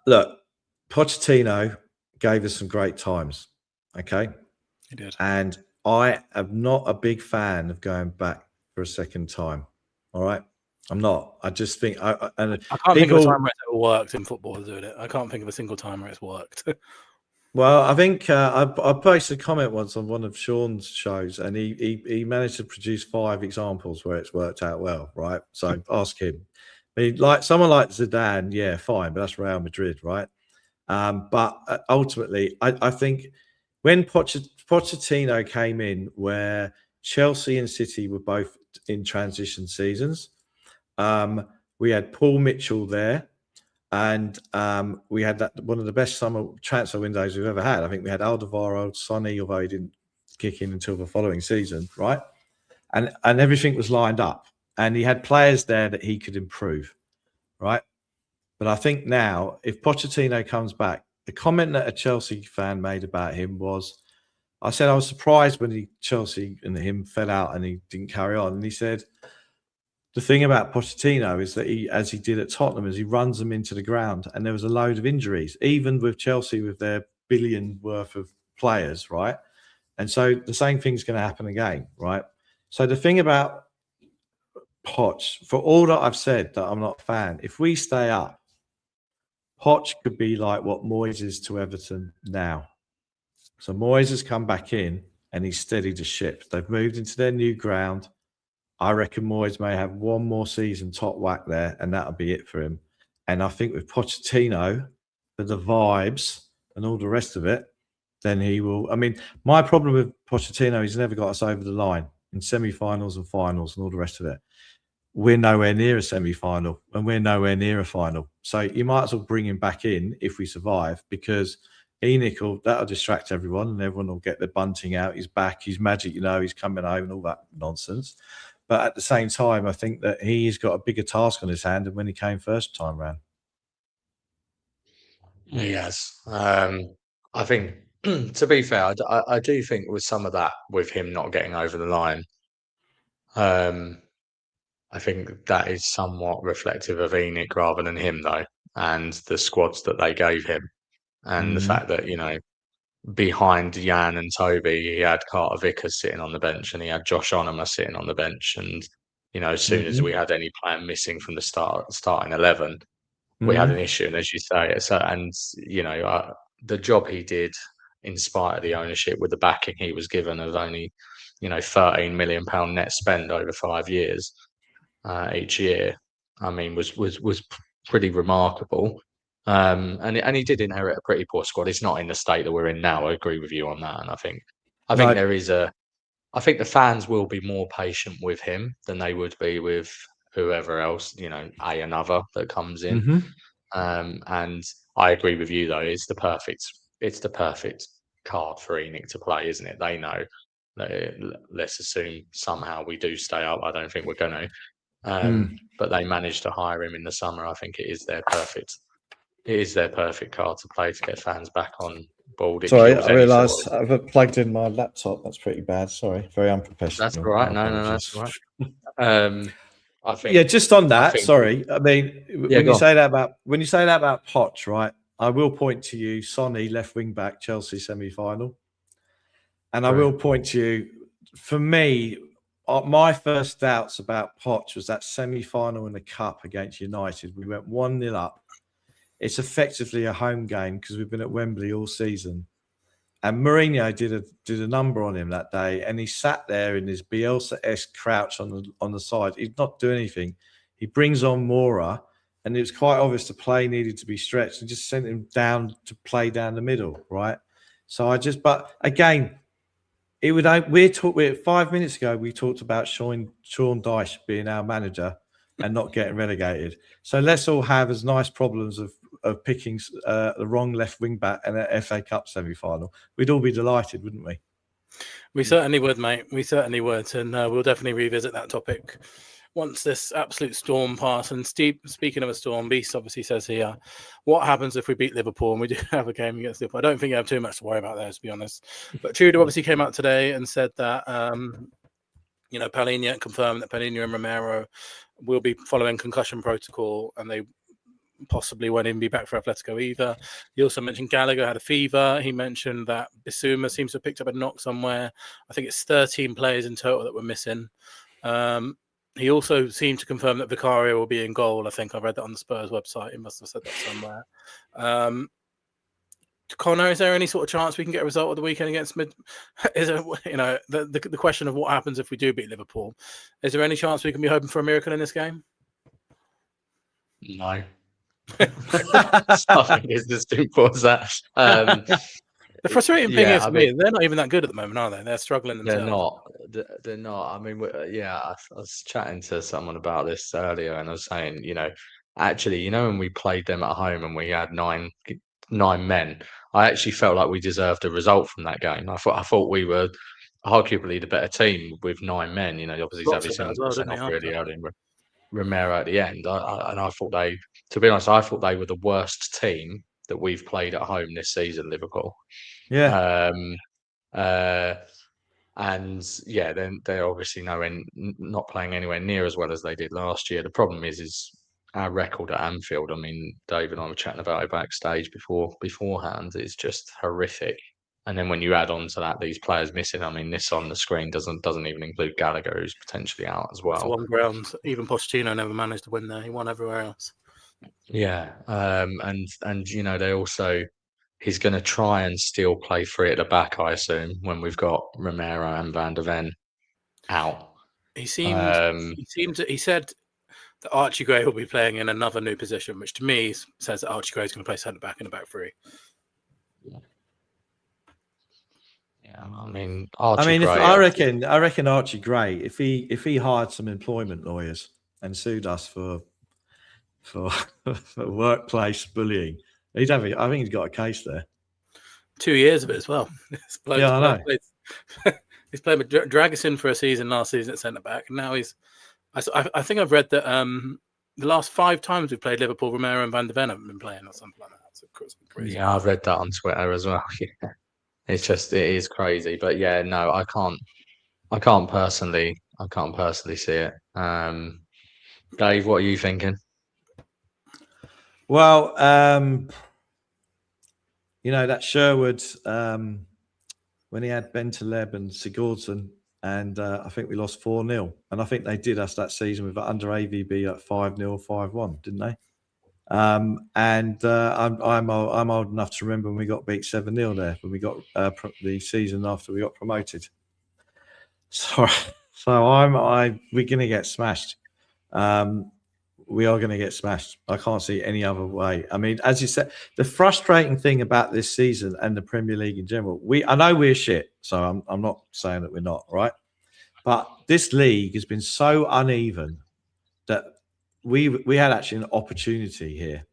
[SPEAKER 2] Look, Pochettino gave us some great times, okay?
[SPEAKER 3] He did.
[SPEAKER 2] And I am not a big fan of going back for a second time, all right? I'm not. I just think,
[SPEAKER 3] I can't think of a time where it's ever worked in football doing it. I can't think of a single time where it's worked.
[SPEAKER 2] Well, I think I posted a comment once on one of Sean's shows, and he managed to produce 5 examples where it's worked out well, right? So ask him. I mean, like someone like Zidane, yeah, fine, but that's Real Madrid, right? But ultimately, I think when Pochettino came in, where Chelsea and City were both in transition seasons, we had Paul Mitchell there. And we had that one of the best summer transfer windows we've ever had. I think we had Alderweireld, Sonny, although he didn't kick in until the following season, right? And everything was lined up. And he had players there that he could improve, right? But I think now, if Pochettino comes back, the comment that a Chelsea fan made about him was, I said I was surprised when Chelsea and him fell out and he didn't carry on. And he said, the thing about Pochettino is that he, as he did at Tottenham, is he runs them into the ground, and there was a load of injuries, even with Chelsea with their billion worth of players, right? And so the same thing's going to happen again, right? So the thing about Poch, for all that I've said that I'm not a fan, if we stay up, Poch could be like what Moyes is to Everton now. So Moyes has come back in and he's steadied the ship. They've moved into their new ground. I reckon Moyes may have one more season top whack there, and that'll be it for him. And I think with Pochettino, for the vibes and all the rest of it, then he will. I mean, my problem with Pochettino, he's never got us over the line in semi-finals and finals and all the rest of it. We're nowhere near a semi-final, and we're nowhere near a final. So you might as well bring him back in if we survive, because ENIC that'll distract everyone, and everyone will get their bunting out. He's back. He's magic, he's coming home and all that nonsense. But at the same time, I think that he's got a bigger task on his hand than when he came first time round.
[SPEAKER 1] Yes. I think, to be fair, I do think with some of that, with him not getting over the line, I think that is somewhat reflective of ENIC rather than him, though, and the squads that they gave him, and the fact that, behind Jan and Toby, he had Carter Vickers sitting on the bench, and he had Josh Onuma sitting on the bench. And, as soon as we had any player missing from the starting 11, we had an issue. And as you say, the job he did, in spite of the ownership, with the backing he was given of only, £13 million net spend over 5 years each year, I mean, was pretty remarkable. And he did inherit a pretty poor squad. It's not in the state that we're in now. I agree with you on that. And I think there is I think the fans will be more patient with him than they would be with whoever else, another that comes in. And I agree with you, though. It's the perfect card for ENIC to play, isn't it? They know. Let's assume somehow we do stay up. I don't think we're going to. But they managed to hire him in the summer. I think it is their perfect card to play to get fans back on board.
[SPEAKER 2] Sorry, I realised I've plugged in my laptop. That's pretty bad. Sorry, very unprofessional.
[SPEAKER 1] That's all right. No, that's all right. I think.
[SPEAKER 2] Just on that. Sorry, I mean, when you say that about Poch, right? I will point to you, Sonny, left wing back, Chelsea semi-final, and I will point to you. For me, my first doubts about Poch was that semi-final in the cup against United. We went 1-0 up. It's effectively a home game because we've been at Wembley all season. And Mourinho did a number on him that day, and he sat there in his Bielsa-esque crouch on the side. He's not doing anything. He brings on Mora, and it was quite obvious the play needed to be stretched, and just sent him down to play down the middle, right? So but again, we're 5 minutes ago. We talked about Sean Dyche being our manager and not getting relegated. So let's all have as nice problems of picking the wrong left wing back in an FA Cup semi-final. We'd all be delighted, wouldn't we?
[SPEAKER 3] We certainly would, mate. We certainly would, and we'll definitely revisit that topic once this absolute storm passes. And Steve, speaking of a storm, Beast obviously says here, what happens if we beat Liverpool and we do have a game against Liverpool? I don't think you have too much to worry about there, to be honest. But Tudor obviously came out today and said that, Palhinha confirmed that Palhinha and Romero will be following concussion protocol, and they possibly won't even be back for Atletico either. He also mentioned Gallagher had a fever. He mentioned that Bissouma seems to have picked up a knock somewhere. I think it's 13 players in total that were missing. He also seemed to confirm that Vicario will be in goal. I think I read that on the Spurs website. He must have said that somewhere. Connor, is there any sort of chance we can get a result of the weekend against Mid? Is it, the question of what happens if we do beat Liverpool? Is there any chance we can be hoping for a miracle in this game?
[SPEAKER 1] No. I think it's as simple as that.
[SPEAKER 3] The frustrating thing is, they're not even that good at the moment, are they? They're struggling themselves.
[SPEAKER 1] They're not. I mean, I was chatting to someone about this earlier, and I was saying, actually, when we played them at home and we had nine men, I actually felt like we deserved a result from that game. I thought we were arguably the better team with 9 men. Obviously Xavi was sent off really early, and Romero at the end. I thought to be honest, I thought they were the worst team that we've played at home this season, Liverpool.
[SPEAKER 2] Yeah.
[SPEAKER 1] Then they're obviously not playing anywhere near as well as they did last year. The problem is our record at Anfield. I mean, Dave and I were chatting about it backstage beforehand. It's just horrific. And then when you add on to that these players missing, I mean, this on the screen doesn't even include Gallagher, who's potentially out as well.
[SPEAKER 3] It's one ground. Even Pochettino never managed to win there. He won everywhere else.
[SPEAKER 1] Yeah, and they also, he's going to try and still play 3 at the back, I assume, when we've got Romero and Van de Ven out.
[SPEAKER 3] He said that Archie Gray will be playing in another new position, which to me says that Archie Gray is going to play centre back in the back 3.
[SPEAKER 1] Yeah, I mean,
[SPEAKER 2] I reckon Archie Gray, if he hired some employment lawyers and sued us for workplace bullying, I think he's got a case there. 2
[SPEAKER 3] years of it as well.
[SPEAKER 2] I know.
[SPEAKER 3] He's played with Dragusin for a season last season at centre back, and now I think I've read that the last 5 times we've played Liverpool, Romero and Van de Ven haven't been playing or something like that. It's crazy.
[SPEAKER 1] Yeah, I've read that on Twitter as well. Yeah. It is crazy, but yeah, no, I can't personally see it. Dave, what are you thinking?
[SPEAKER 2] Well, that Sherwood, when he had Bentaleb and Sigurdsson, and I think we lost 4-0, and I think they did us that season with under AVB at 5-0, 5-1, didn't they? I'm old enough to remember when we got beat 7-0 there, when we got the season after we got promoted. So we're going to get smashed. We are going to get smashed. I can't see any other way. I mean, as you said, the frustrating thing about this season and the Premier League in general, I know we're shit, so I'm not saying that we're not, right? But this league has been so uneven that we had actually an opportunity here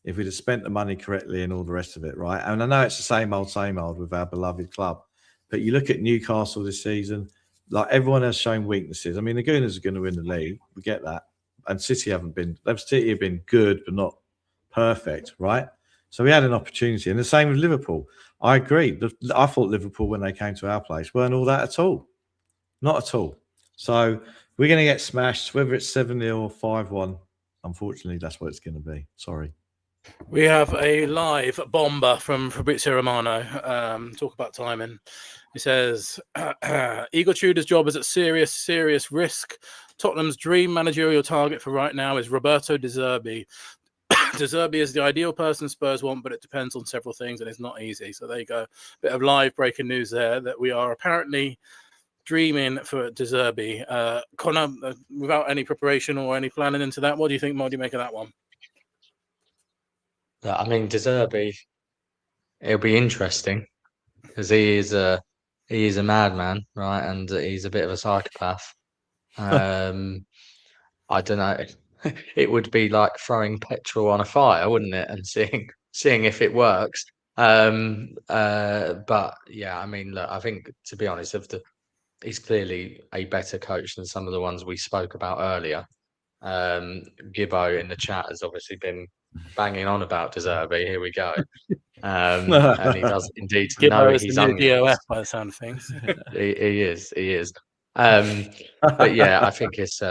[SPEAKER 2] if we'd have spent the money correctly and all the rest of it, right? And I know it's the same old with our beloved club, but you look at Newcastle this season, like everyone has shown weaknesses. I mean, the Gooners are going to win the league. We get that. And City have been good, but not perfect, right? So we had an opportunity. And the same with Liverpool. I agree. I thought Liverpool, when they came to our place, weren't all that at all. Not at all. So we're going to get smashed, whether it's 7-0 or 5-1. Unfortunately, that's what it's going to be. Sorry.
[SPEAKER 3] We have a live bomber from Fabrizio Romano. Talk about timing. He says, Igor Tudor's job is at serious risk. Tottenham's dream managerial target for right now is Roberto De Zerbi. De Zerbi is the ideal person Spurs want, but it depends on several things, and it's not easy. So there you go. Bit of live breaking news there that we are apparently dreaming for De Zerbi. Connor, without any preparation or any planning into that, what do you think? What do you make of that one?
[SPEAKER 1] I mean, De Zerbi, it'll be interesting because he is a madman, right? And he's a bit of a psychopath. I don't know. It would be like throwing petrol on a fire, wouldn't it? And seeing if it works. But yeah, I mean, look, I think to be honest, he's clearly a better coach than some of the ones we spoke about earlier. Gibbo in the chat has obviously been banging on about De Zerbi. Here we go. And he does indeed know
[SPEAKER 3] is
[SPEAKER 1] his
[SPEAKER 3] the new
[SPEAKER 1] onions.
[SPEAKER 3] DOF by the sound of things.
[SPEAKER 1] He is. But yeah, I think it's.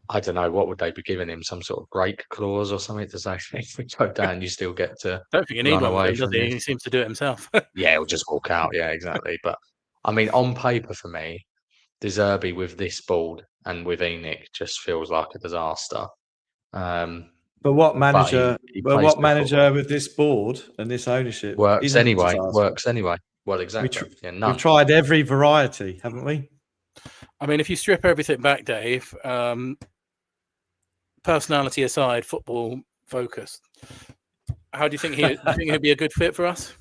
[SPEAKER 1] I don't know, what would they be giving him? Some sort of break clause or something to say, if we go down, you still get to
[SPEAKER 3] I don't think you need
[SPEAKER 1] run
[SPEAKER 3] one with
[SPEAKER 1] away
[SPEAKER 3] him, does
[SPEAKER 1] from
[SPEAKER 3] he?
[SPEAKER 1] this.
[SPEAKER 3] He seems to do it himself.
[SPEAKER 1] Yeah, he'll just walk out. Yeah, exactly. But I mean, on paper for me, De Zerbi with this board and with Enoch just feels like a disaster.
[SPEAKER 2] But what manager?
[SPEAKER 1] he
[SPEAKER 2] Well,
[SPEAKER 1] plays
[SPEAKER 2] what
[SPEAKER 1] good
[SPEAKER 2] manager
[SPEAKER 1] football.
[SPEAKER 2] with this board and this ownership
[SPEAKER 1] Works
[SPEAKER 2] isn't a
[SPEAKER 1] anyway.
[SPEAKER 2] disaster?
[SPEAKER 1] Works anyway. Well, exactly. Yeah, none.
[SPEAKER 2] We've tried every variety, haven't we?
[SPEAKER 3] I mean, if you strip everything back, Dave, personality aside, football focused, how do you think he'd be a good fit for us?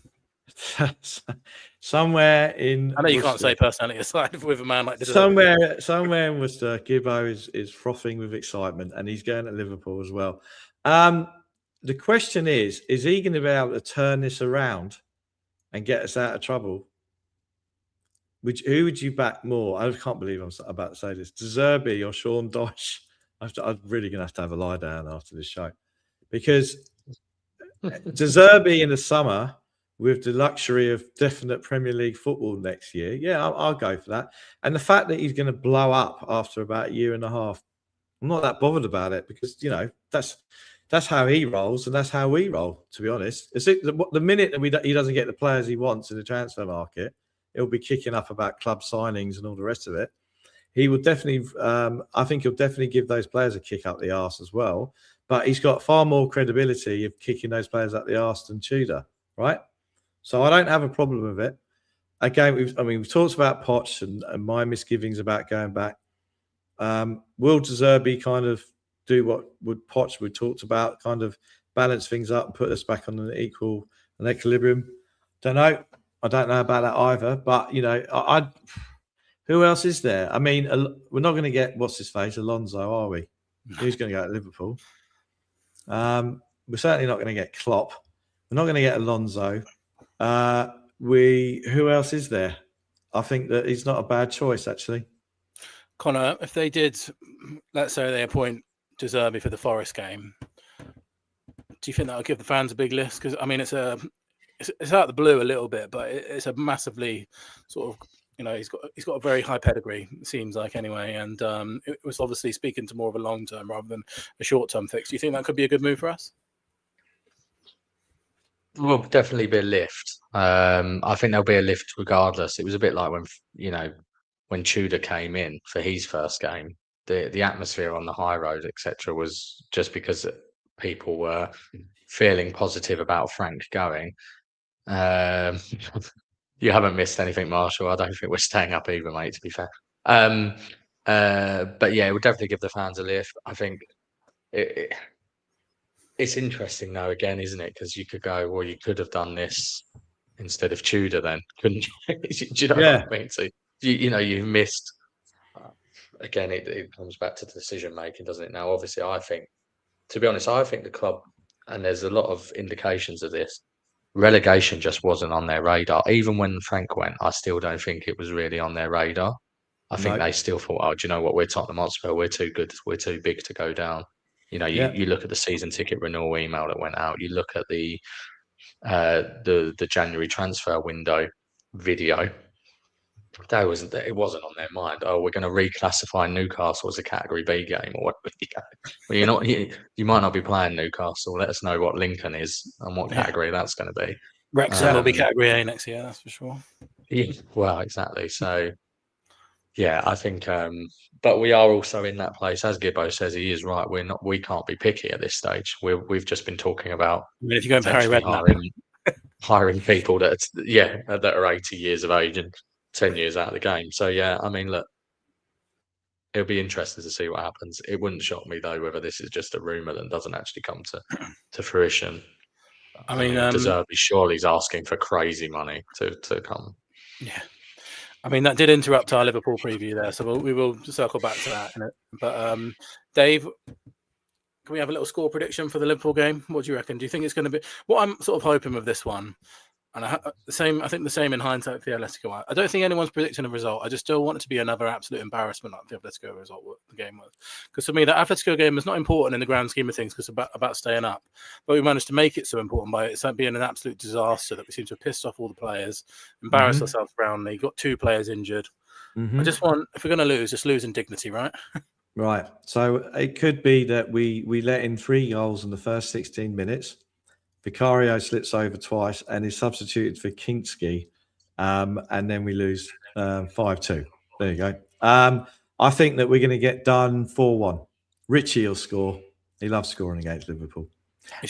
[SPEAKER 2] Somewhere in
[SPEAKER 3] I know you
[SPEAKER 2] Worcester.
[SPEAKER 3] can't say personality aside with a man like this.
[SPEAKER 2] Somewhere in Worcester, Gibbo is frothing with excitement, and he's going to Liverpool as well. The question is he going to be able to turn this around and get us out of trouble? Who would you back more? I can't believe I'm about to say this. De Zerbi or Sean Dyche? I'm really going to have a lie down after this show, because De Zerbi in the summer with the luxury of definite Premier League football next year, yeah, I'll go for that. And the fact that he's going to blow up after about a year and a half, I'm not that bothered about it, because that's how he rolls, and that's how we roll. To be honest, the minute that he doesn't get the players he wants in the transfer market, he'll be kicking up about club signings and all the rest of it. He will definitely, I think he'll definitely give those players a kick up the arse as well. But he's got far more credibility of kicking those players up the arse than Tudor, right? So I don't have a problem with it. Again, we've talked about Poch and my misgivings about going back. Will De Zerbi kind of do what Poch we talked about, kind of balance things up and put us back on an equilibrium? Don't know. I don't know about that either. But who else is there? I mean, we're not going to get what's his face, Alonso, are we? Who's going to go to Liverpool? We're certainly not going to get Klopp. We're not going to get Alonso. Who else is there? I think that he's not a bad choice, actually.
[SPEAKER 3] Connor, if they did, let's say they appoint De Zerbi for the Forest game, do you think that would give the fans a big lift? Because I mean, it's out of the blue a little bit, but it's a massively sort of, he's got a very high pedigree, it seems like, anyway, and it was obviously speaking to more of a long term rather than a short term fix. Do you think that could be a good move for us?
[SPEAKER 1] Will definitely be a lift. I think there'll be a lift regardless. It was a bit like when Tudor came in for his first game. The atmosphere on the high road, etc., was just because people were feeling positive about Frank going. You haven't missed anything, Marshall. I don't think we're staying up either, mate, to be fair. But yeah, it would definitely give the fans a lift. I think it's interesting though, again, isn't it? Because you could go, well, you could have done this instead of Tudor then, couldn't you? Do you know what I mean? So, you've missed. Again, it comes back to decision making, doesn't it? Now, obviously, to be honest, I think the club, and there's a lot of indications of this, relegation just wasn't on their radar. Even when Frank went, I still don't think it was really on their radar. I think they still thought, oh, do you know what? We're Tottenham Hotspur. We're too good. We're too big to go down. You look at the season ticket renewal email that went out. You look at the January transfer window video. It wasn't on their mind. Oh, we're going to reclassify Newcastle as a Category B game, or well, you might not be playing Newcastle. Let us know what Lincoln is and what category that's going to be.
[SPEAKER 3] Wrexham will be Category A next year, that's for sure.
[SPEAKER 1] Yeah, well, exactly. So, Yeah, I think, but we are also in that place, as Gibbo says, he is right. We can't be picky at this stage. We've just been talking about
[SPEAKER 3] I mean, if you're going for Harry
[SPEAKER 1] potentially
[SPEAKER 3] Redknapp,
[SPEAKER 1] hiring people that are 80 years of age and 10 years out of the game. So yeah, I mean, look, it'll be interesting to see what happens. It wouldn't shock me though whether this is just a rumor that doesn't actually come to fruition.
[SPEAKER 3] I
[SPEAKER 1] I
[SPEAKER 3] mean,
[SPEAKER 1] mean, Deserby surely is asking for crazy money to come.
[SPEAKER 3] yeah. I mean, that did interrupt our Liverpool preview there, so we will circle back to that. But Dave, can we have a little score prediction for the Liverpool game? What do you reckon? Do you think it's going to be what I'm sort of hoping with this one? And I think the same in hindsight for the Atletico. I don't think anyone's predicting a result. I just still want it to be another absolute embarrassment like the Atletico result, what the game was. Because for me, that Atletico game is not important in the grand scheme of things because it's about staying up. But we managed to make it so important by it being an absolute disaster that we seem to have pissed off all the players, embarrassed ourselves roundly, got 2 players injured. I just want, if we're going to lose, just lose in dignity, right?
[SPEAKER 2] Right. So it could be that we let in 3 goals in the first 16 minutes. Vicario slips over twice and is substituted for Kinski. And then we lose 5-2. There you go. I think that we're going to get done 4-1. Richie will score. He loves scoring against Liverpool.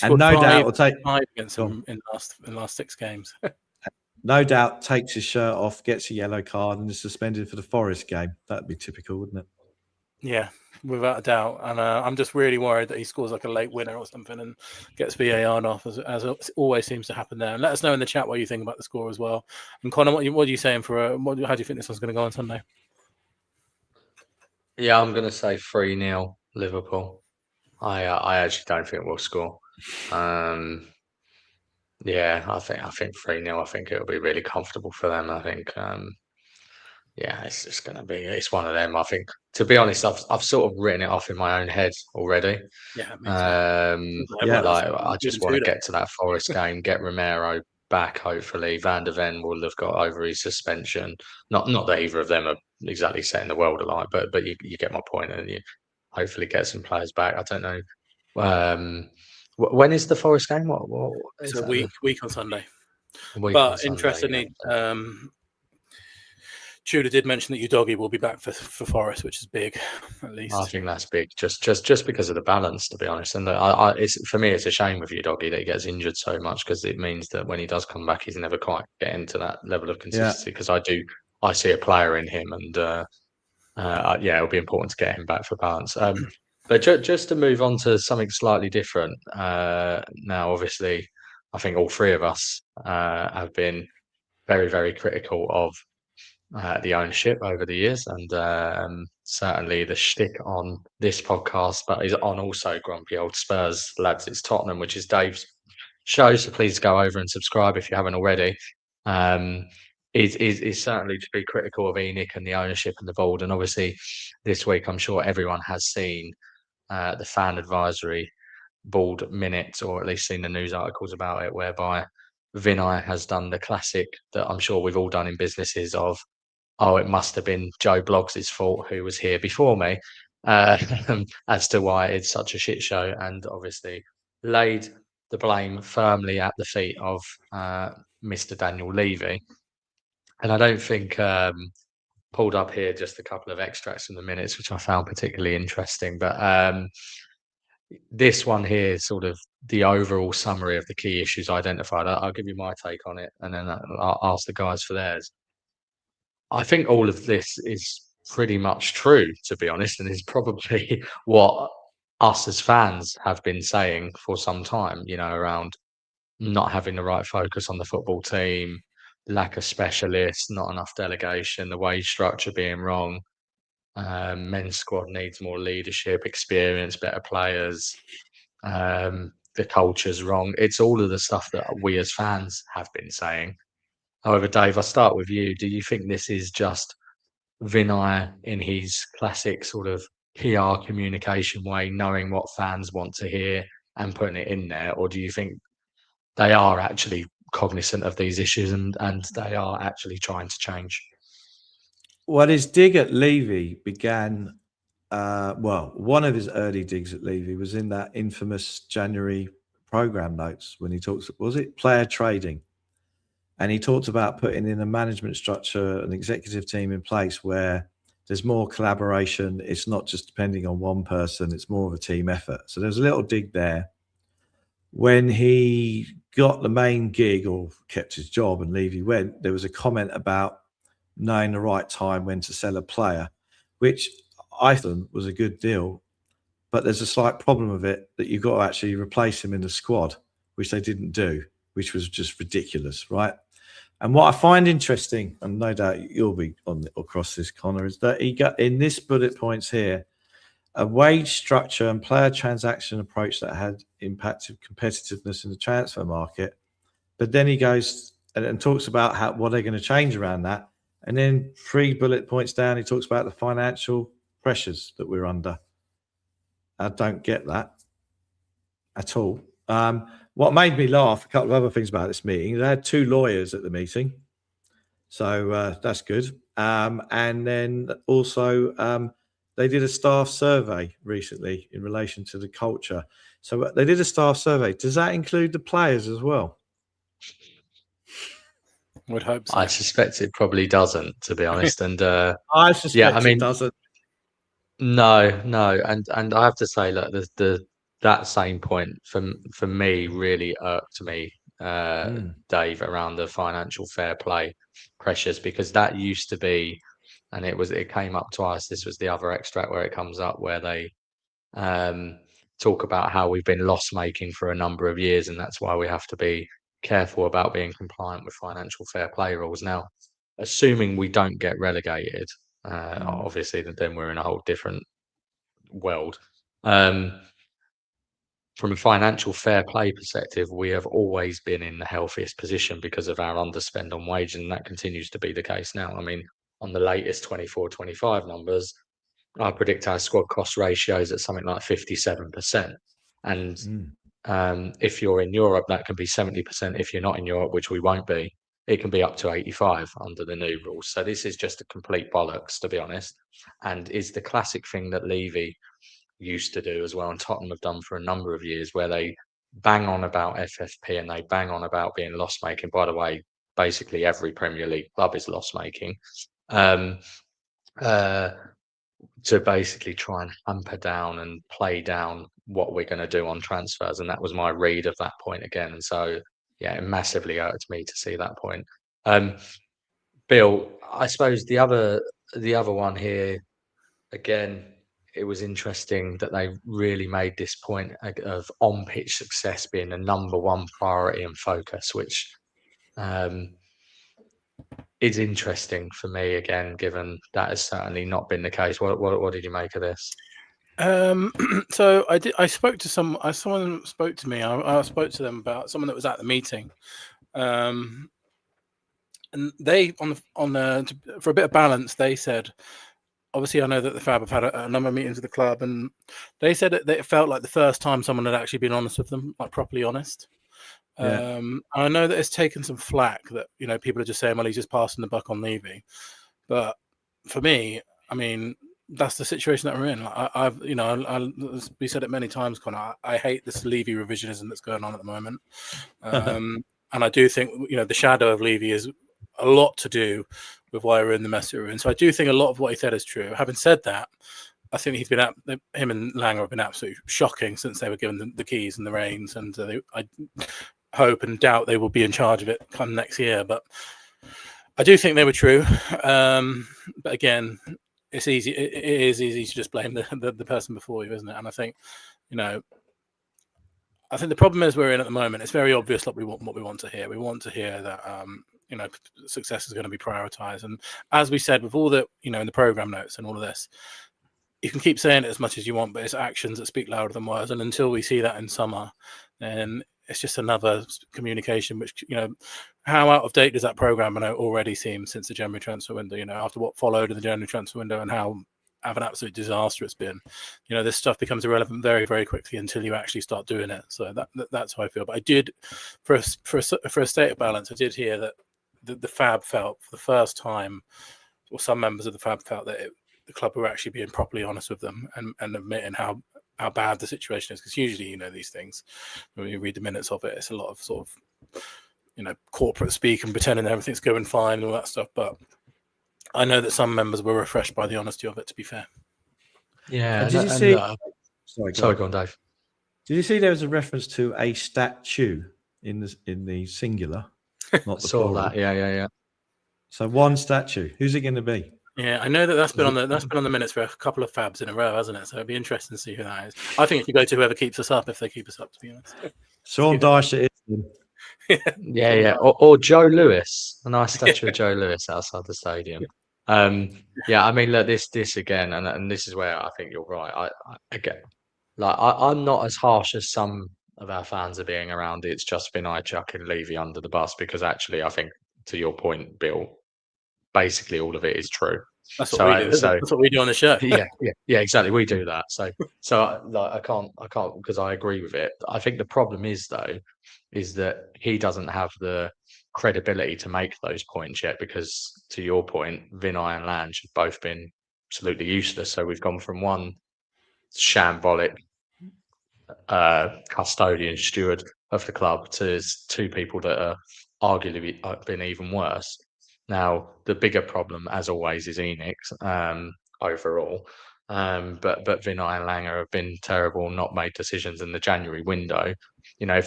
[SPEAKER 3] And
[SPEAKER 2] no doubt will take
[SPEAKER 3] 5 against them in the last 6 games.
[SPEAKER 2] No doubt takes his shirt off, gets a yellow card, and is suspended for the Forest game. That'd be typical, wouldn't it?
[SPEAKER 3] Yeah, without a doubt. And I'm just really worried that he scores like a late winner or something and gets VAR off, as always seems to happen there. And let us know in the chat what you think about the score as well. And Connor, what are you saying for how do you think this one's going to go on Sunday?
[SPEAKER 1] Yeah, I'm going to say 3-0 Liverpool. I actually don't think we'll score. Yeah, I think 3-0. I think it'll be really comfortable for them. I think yeah, it's just going to be. It's one of them. I think, to be honest, I've sort of written it off in my own head already.
[SPEAKER 3] Yeah, me too.
[SPEAKER 1] Like I just want to get to that Forest game, get Romero back. Hopefully, Van der Ven will have got over his suspension. Not that either of them are exactly setting the world alight, but you get my point, and you hopefully get some players back. I don't know. When is the Forest game? What
[SPEAKER 3] it's
[SPEAKER 1] is
[SPEAKER 3] a week on Sunday.
[SPEAKER 1] But
[SPEAKER 3] interestingly, Tudor did mention that Udogie will be back for Forest, which is big, at least.
[SPEAKER 1] I think that's big, just because of the balance, to be honest. And it's for me, it's a shame with Udogie that he gets injured so much, because it means that when he does come back, he's never quite getting to that level of consistency. Because I see a player in him, and it'll be important to get him back for balance. But just to move on to something slightly different, now obviously, I think all 3 of us have been very, very critical of the ownership over the years, and certainly the shtick on this podcast, but is on also Grumpy Old Spurs Lads It's Tottenham, which is Dave's show. So please go over and subscribe if you haven't already. Is certainly to be critical of ENIC and the ownership and the board. And obviously, this week I'm sure everyone has seen the fan advisory board minutes, or at least seen the news articles about it, whereby Vinay has done the classic that I'm sure we've all done in businesses of, oh, it must have been Joe Bloggs' fault, who was here before me, as to why it's such a shit show, and obviously laid the blame firmly at the feet of Mr. Daniel Levy. And I don't think, pulled up here just a couple of extracts from the minutes, which I found particularly interesting, but this one here is sort of the overall summary of the key issues identified. I'll give you my take on it, and then I'll ask the guys for theirs. I think all of this is pretty much true, to be honest, and is probably what us as fans have been saying for some time, around not having the right focus on the football team, lack of specialists, not enough delegation, the wage structure being wrong. Men's squad needs more leadership, experience, better players. The culture's wrong. It's all of the stuff that we as fans have been saying. However, Dave, I'll start with you. Do you think this is just Vinay in his classic sort of PR communication way, knowing what fans want to hear and putting it in there? Or do you think they are actually cognizant of these issues and they are actually trying to change?
[SPEAKER 2] Well, his dig at Levy began, one of his early digs at Levy was in that infamous January program notes when he talks, was it player trading? And he talked about putting in a management structure, an executive team in place where there's more collaboration. It's not just depending on one person. It's more of a team effort. So there's a little dig there. When he got the main gig or kept his job and Levy went, there was a comment about knowing the right time when to sell a player, which I thought was a good deal. But there's a slight problem with it that you've got to actually replace him in the squad, which they didn't do, which was just ridiculous, right? And what I find interesting, and no doubt you'll be on across this, Connor, is that he got in this bullet points here a wage structure and player transaction approach that had impacted competitiveness in the transfer market. But then he goes and talks about what they're going to change around that. And then 3 bullet points down, he talks about the financial pressures that we're under. I don't get that at all. What made me laugh, a couple of other things about this meeting, they had 2 lawyers at the meeting. So that's good. And then also they did a staff survey recently in relation to the culture. So they did a staff survey. Does that include the players as well?
[SPEAKER 3] Would hope so.
[SPEAKER 1] I suspect it probably doesn't, to be honest. And
[SPEAKER 2] I suspect it doesn't.
[SPEAKER 1] No, and I have to say, look, that same point for me really irked me, Dave, around the financial fair play pressures, because that used to be, and it came up twice. This was the other extract where it comes up where they talk about how we've been loss making for a number of years, and that's why we have to be careful about being compliant with financial fair play rules. Now, assuming we don't get relegated. Obviously, then we're in a whole different world. From a financial fair play perspective, we have always been in the healthiest position because of our underspend on wage, and that continues to be the case now. I mean, on the latest 24-25 numbers, I predict our squad cost ratios at something like 57%. And if you're in Europe, that can be 70%. If you're not in Europe, which we won't be, it can be up to 85 under the new rules. So this is just a complete bollocks, to be honest, and is the classic thing that Levy used to do as well, and Tottenham have done for a number of years, where they bang on about FFP and they bang on about being loss-making. By the way, basically every Premier League club is loss-making, to basically try and hamper down and play down what we're going to do on transfers. And that was my read of that point again. And so, yeah, it massively irked me to see that point. Bill, I suppose the other one here, again, it was interesting that they really made this point of on-pitch success being the number one priority and focus, which is interesting for me, again, given that has certainly not been the case. What did you make of this?
[SPEAKER 3] So I spoke to someone spoke to me. I spoke to them about someone that was at the meeting, and they for a bit of balance, they said, obviously I know that the Fab have had a number of meetings with the club, and they said that it felt like the first time someone had actually been honest with them, like properly honest.
[SPEAKER 2] Yeah.
[SPEAKER 3] I know that it's taken some flack that, you know, people are just saying, well, he's just passing the buck on Levy. But for me, I mean, that's the situation that we're in. We said it many times, Connor. I hate this Levy revisionism that's going on at the moment. And I do think, you know, the shadow of Levy is a lot to do with why we're in the mess we're in. So I do think a lot of what he said is true. Having said that, I think him and Langer have been absolutely shocking since they were given the keys and the reins, and I hope and doubt they will be in charge of it come next year. But I do think they were true. But again, it's easy. It is easy to just blame the person before you, isn't it? And I think, you know, I think the problem is we're in at the moment. It's very obvious what we want to hear. We want to hear that you know, success is going to be prioritized. And as we said, with all the, you know, in the program notes and all of this, you can keep saying it as much as you want, but it's actions that speak louder than words. And until we see that in summer, then it's just another communication, which, you know, how out of date does that program already seem since the January transfer window, you know, after what followed in the January transfer window and how of an absolute disaster it's been. You know, this stuff becomes irrelevant very, very quickly until you actually start doing it. So that's how I feel. But I did, for a state of balance, I did hear that the Fab felt for the first time, or some members of the Fab felt that the club were actually being properly honest with them and admitting how bad the situation is. Because usually, you know, these things, when you read the minutes of it, it's a lot of sort of, you know, corporate speak and pretending everything's going fine and all that stuff. But I know that some members were refreshed by the honesty of it, to be fair.
[SPEAKER 1] Yeah.
[SPEAKER 2] Did you
[SPEAKER 1] and
[SPEAKER 2] see?
[SPEAKER 1] look,
[SPEAKER 2] Sorry,
[SPEAKER 1] sorry,
[SPEAKER 2] go
[SPEAKER 1] go
[SPEAKER 2] on.
[SPEAKER 1] on, Dave.
[SPEAKER 2] Did you see there was a reference to a statue in the singular, not the
[SPEAKER 1] Saw
[SPEAKER 2] plural?
[SPEAKER 1] that. Yeah.
[SPEAKER 2] So one statue. Who's it going to be?
[SPEAKER 3] Yeah, I know that's been on the minutes for a couple of fabs in a row, hasn't it? So it'd be interesting to see who that is. I think it should go to whoever keeps us up, if they keep us up, to be honest.
[SPEAKER 2] Sean Dyche it is.
[SPEAKER 1] Yeah. Or Joe Lewis, a nice statue of Joe Lewis outside the stadium. Yeah, I mean, look, this again, and this is where I think you're right. I'm not as harsh as some of our fans are being around. It's just been I chucking Levy under the bus, because actually, I think, to your point, Bill, basically all of it is true.
[SPEAKER 3] That's what we do. That's what we do on the show.
[SPEAKER 1] yeah, exactly. We do that. So like, I can't because I agree with it. I think the problem is that he doesn't have the credibility to make those points yet, because, to your point, Vinay and Lange have both been absolutely useless. So we've gone from one shambolic custodian steward of the club to two people that are arguably been even worse. Now, the bigger problem, as always, is Enix overall. But Vinay and Langer have been terrible, not made decisions in the January window. You know,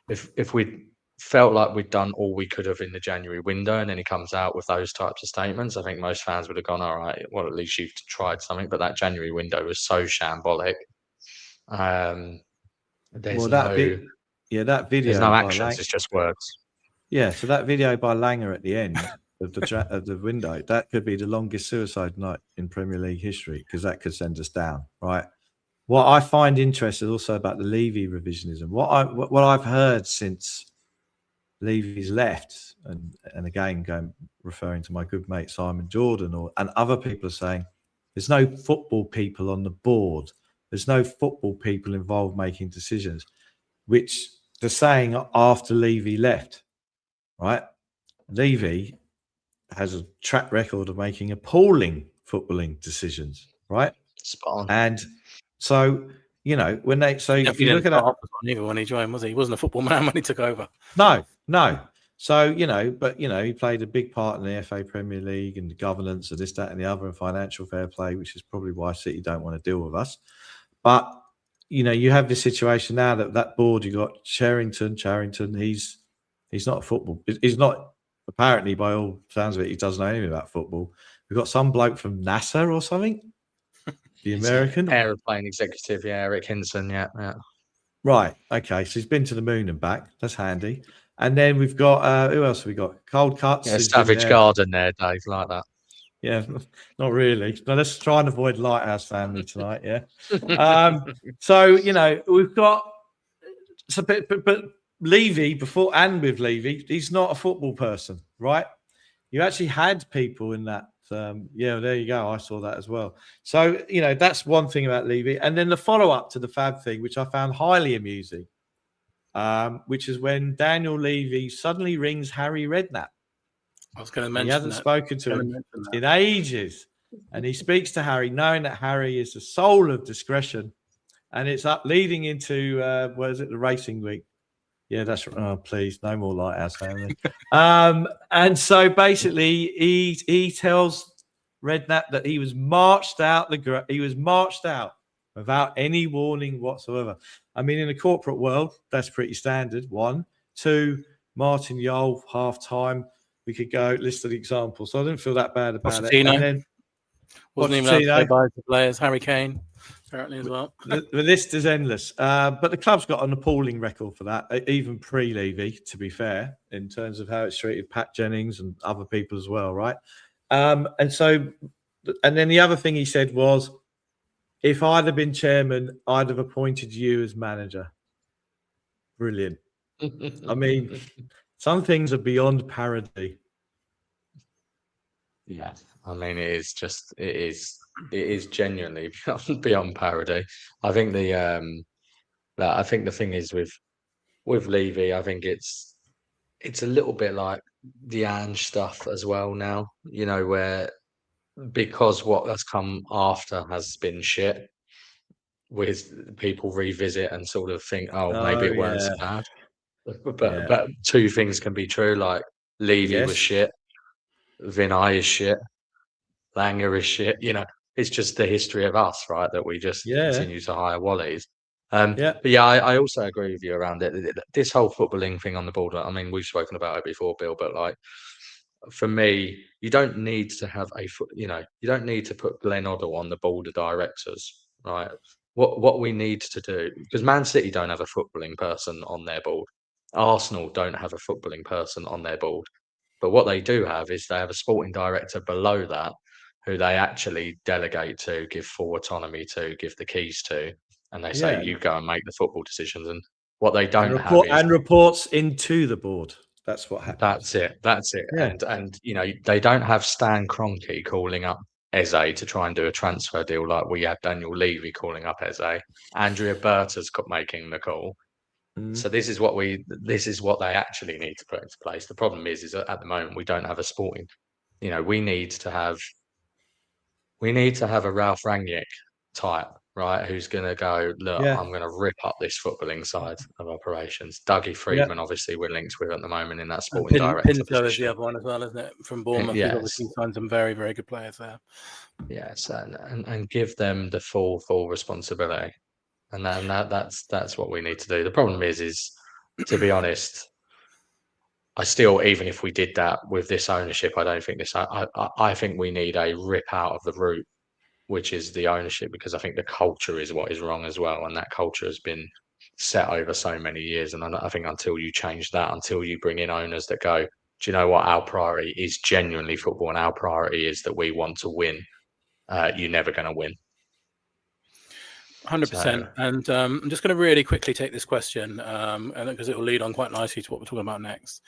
[SPEAKER 1] if we felt like we'd done all we could have in the January window, and then he comes out with those types of statements, I think most fans would have gone, all right, well, at least you've tried something. But that January window was so shambolic. There's
[SPEAKER 2] that video.
[SPEAKER 1] There's no actions. It's just words.
[SPEAKER 2] Yeah, so that video by Langer at the end of the window, that could be the longest suicide night in Premier League history, because that could send us down, right? What I find interesting also about the Levy revisionism, what I've heard since Levy's left, and again referring to my good mate Simon Jordan and other people are saying, there's no football people on the board. There's no football people involved making decisions, which they're saying after Levy left, right? Levy has a track record of making appalling footballing decisions, right?
[SPEAKER 1] Spot on.
[SPEAKER 2] And so, you know, if you look at that,
[SPEAKER 3] even when he joined, was he? He wasn't a football man when he took over.
[SPEAKER 2] No. So, he played a big part in the FA Premier League and the governance of this, that, and the other, and financial fair play, which is probably why City don't want to deal with us. But, you have this situation now that board, you got Charrington, he's not a football. He's not, apparently, by all sounds of it, he doesn't know anything about football. We've got some bloke from NASA or something, the American.
[SPEAKER 1] Aeroplane executive, yeah, Eric Hinson, yeah.
[SPEAKER 2] Right, okay, so he's been to the moon and back. That's handy. And then we've got, who else have we got? Cold Cuts.
[SPEAKER 1] Yeah, Savage Garden there, Dave, like that.
[SPEAKER 2] Yeah, not really. No, let's try and avoid Lighthouse family tonight, yeah? So, we've got... So, but Levy, before and with Levy, he's not a football person, right? You actually had people in that. There you go. I saw that as well. So, that's one thing about Levy. And then the follow-up to the Fab thing, which I found highly amusing, which is when Daniel Levy suddenly rings Harry Redknapp.
[SPEAKER 3] I was going to mention
[SPEAKER 2] he hasn't spoken to him in ages. And he speaks to Harry, knowing that Harry is the soul of discretion. And it's up leading into, the racing week. Yeah, that's right. Oh, please, no more Lighthouse family. And so basically, he tells Redknapp that he was marched out. He was marched out without any warning whatsoever. I mean, in the corporate world, that's pretty standard. 1, 2, Martin Yole, half time. We could go list of examples. So I didn't feel that bad about it. And then
[SPEAKER 3] wasn't even allowed to say bye to players. Harry Kane, apparently, as well.
[SPEAKER 2] The list is endless. But the club's got an appalling record for that, even pre-Levy, to be fair, in terms of how it's treated Pat Jennings and other people as well, right? And then the other thing he said was, if I'd have been chairman, I'd have appointed you as manager. Brilliant. I mean, some things are beyond parody.
[SPEAKER 1] Yeah, I mean, it is genuinely beyond parody. I think the thing is with Levy, I think it's a little bit like the Ange stuff as well now, where, because what has come after has been shit, with people revisit and sort of think, maybe it weren't so bad. But two things can be true, like Levy was shit, Vinay is shit, Langer is shit. It's just the history of us, right? That we just
[SPEAKER 2] Yeah,
[SPEAKER 1] continue to hire Wallies.
[SPEAKER 2] yeah,
[SPEAKER 1] But yeah, I also agree with you around it. This whole footballing thing on the border. I mean, we've spoken about it before, Bill, but like for me, you don't need to have you don't need to put Glenn Oddle on the board of directors, right? What we need to do, because Man City don't have a footballing person on their board, Arsenal don't have a footballing person on their board, but what they do have is they have a sporting director below that who they actually delegate to, give full autonomy to, give the keys to, and they say
[SPEAKER 2] yeah.
[SPEAKER 1] you go and make the football decisions. And what they
[SPEAKER 2] And
[SPEAKER 1] don't have is
[SPEAKER 2] reports into the board. That's what happens.
[SPEAKER 1] That's it.
[SPEAKER 2] Yeah,
[SPEAKER 1] And they don't have Stan Kroenke calling up Eze to try and do a transfer deal like we had Daniel Levy calling up Eze. Andrea Berta's making the call.
[SPEAKER 2] mm,
[SPEAKER 1] So this is what they actually need to put into place. The problem is that at the moment we don't have a sporting. We need to have a Ralph Rangnick type, right? Who's going to go, look,
[SPEAKER 2] yeah,
[SPEAKER 1] I'm going to rip up this footballing side of operations. Dougie
[SPEAKER 2] yeah.
[SPEAKER 1] Friedman, obviously, we're linked with at the moment in that
[SPEAKER 3] And
[SPEAKER 1] sporting director
[SPEAKER 3] Pinto is the
[SPEAKER 1] position.
[SPEAKER 3] other one as well, isn't it? From Bournemouth, he's
[SPEAKER 1] Yes,
[SPEAKER 3] obviously signed some very, very good players there.
[SPEAKER 1] yes, and give them the full responsibility, and that's what we need to do. The problem is to be honest, I still, even if we did that with this ownership, I don't think this. I think we need a rip out of the root, which is the ownership, because I think the culture is what is wrong as well, and that culture has been set over so many years. And I think until you change that, until you bring in owners that go, do you know what, our priority is genuinely football, and our priority is that we want to win, you're never going to win.
[SPEAKER 3] 100%. And I'm just going to really quickly take this question, and because it will lead on quite nicely to what we're talking about next.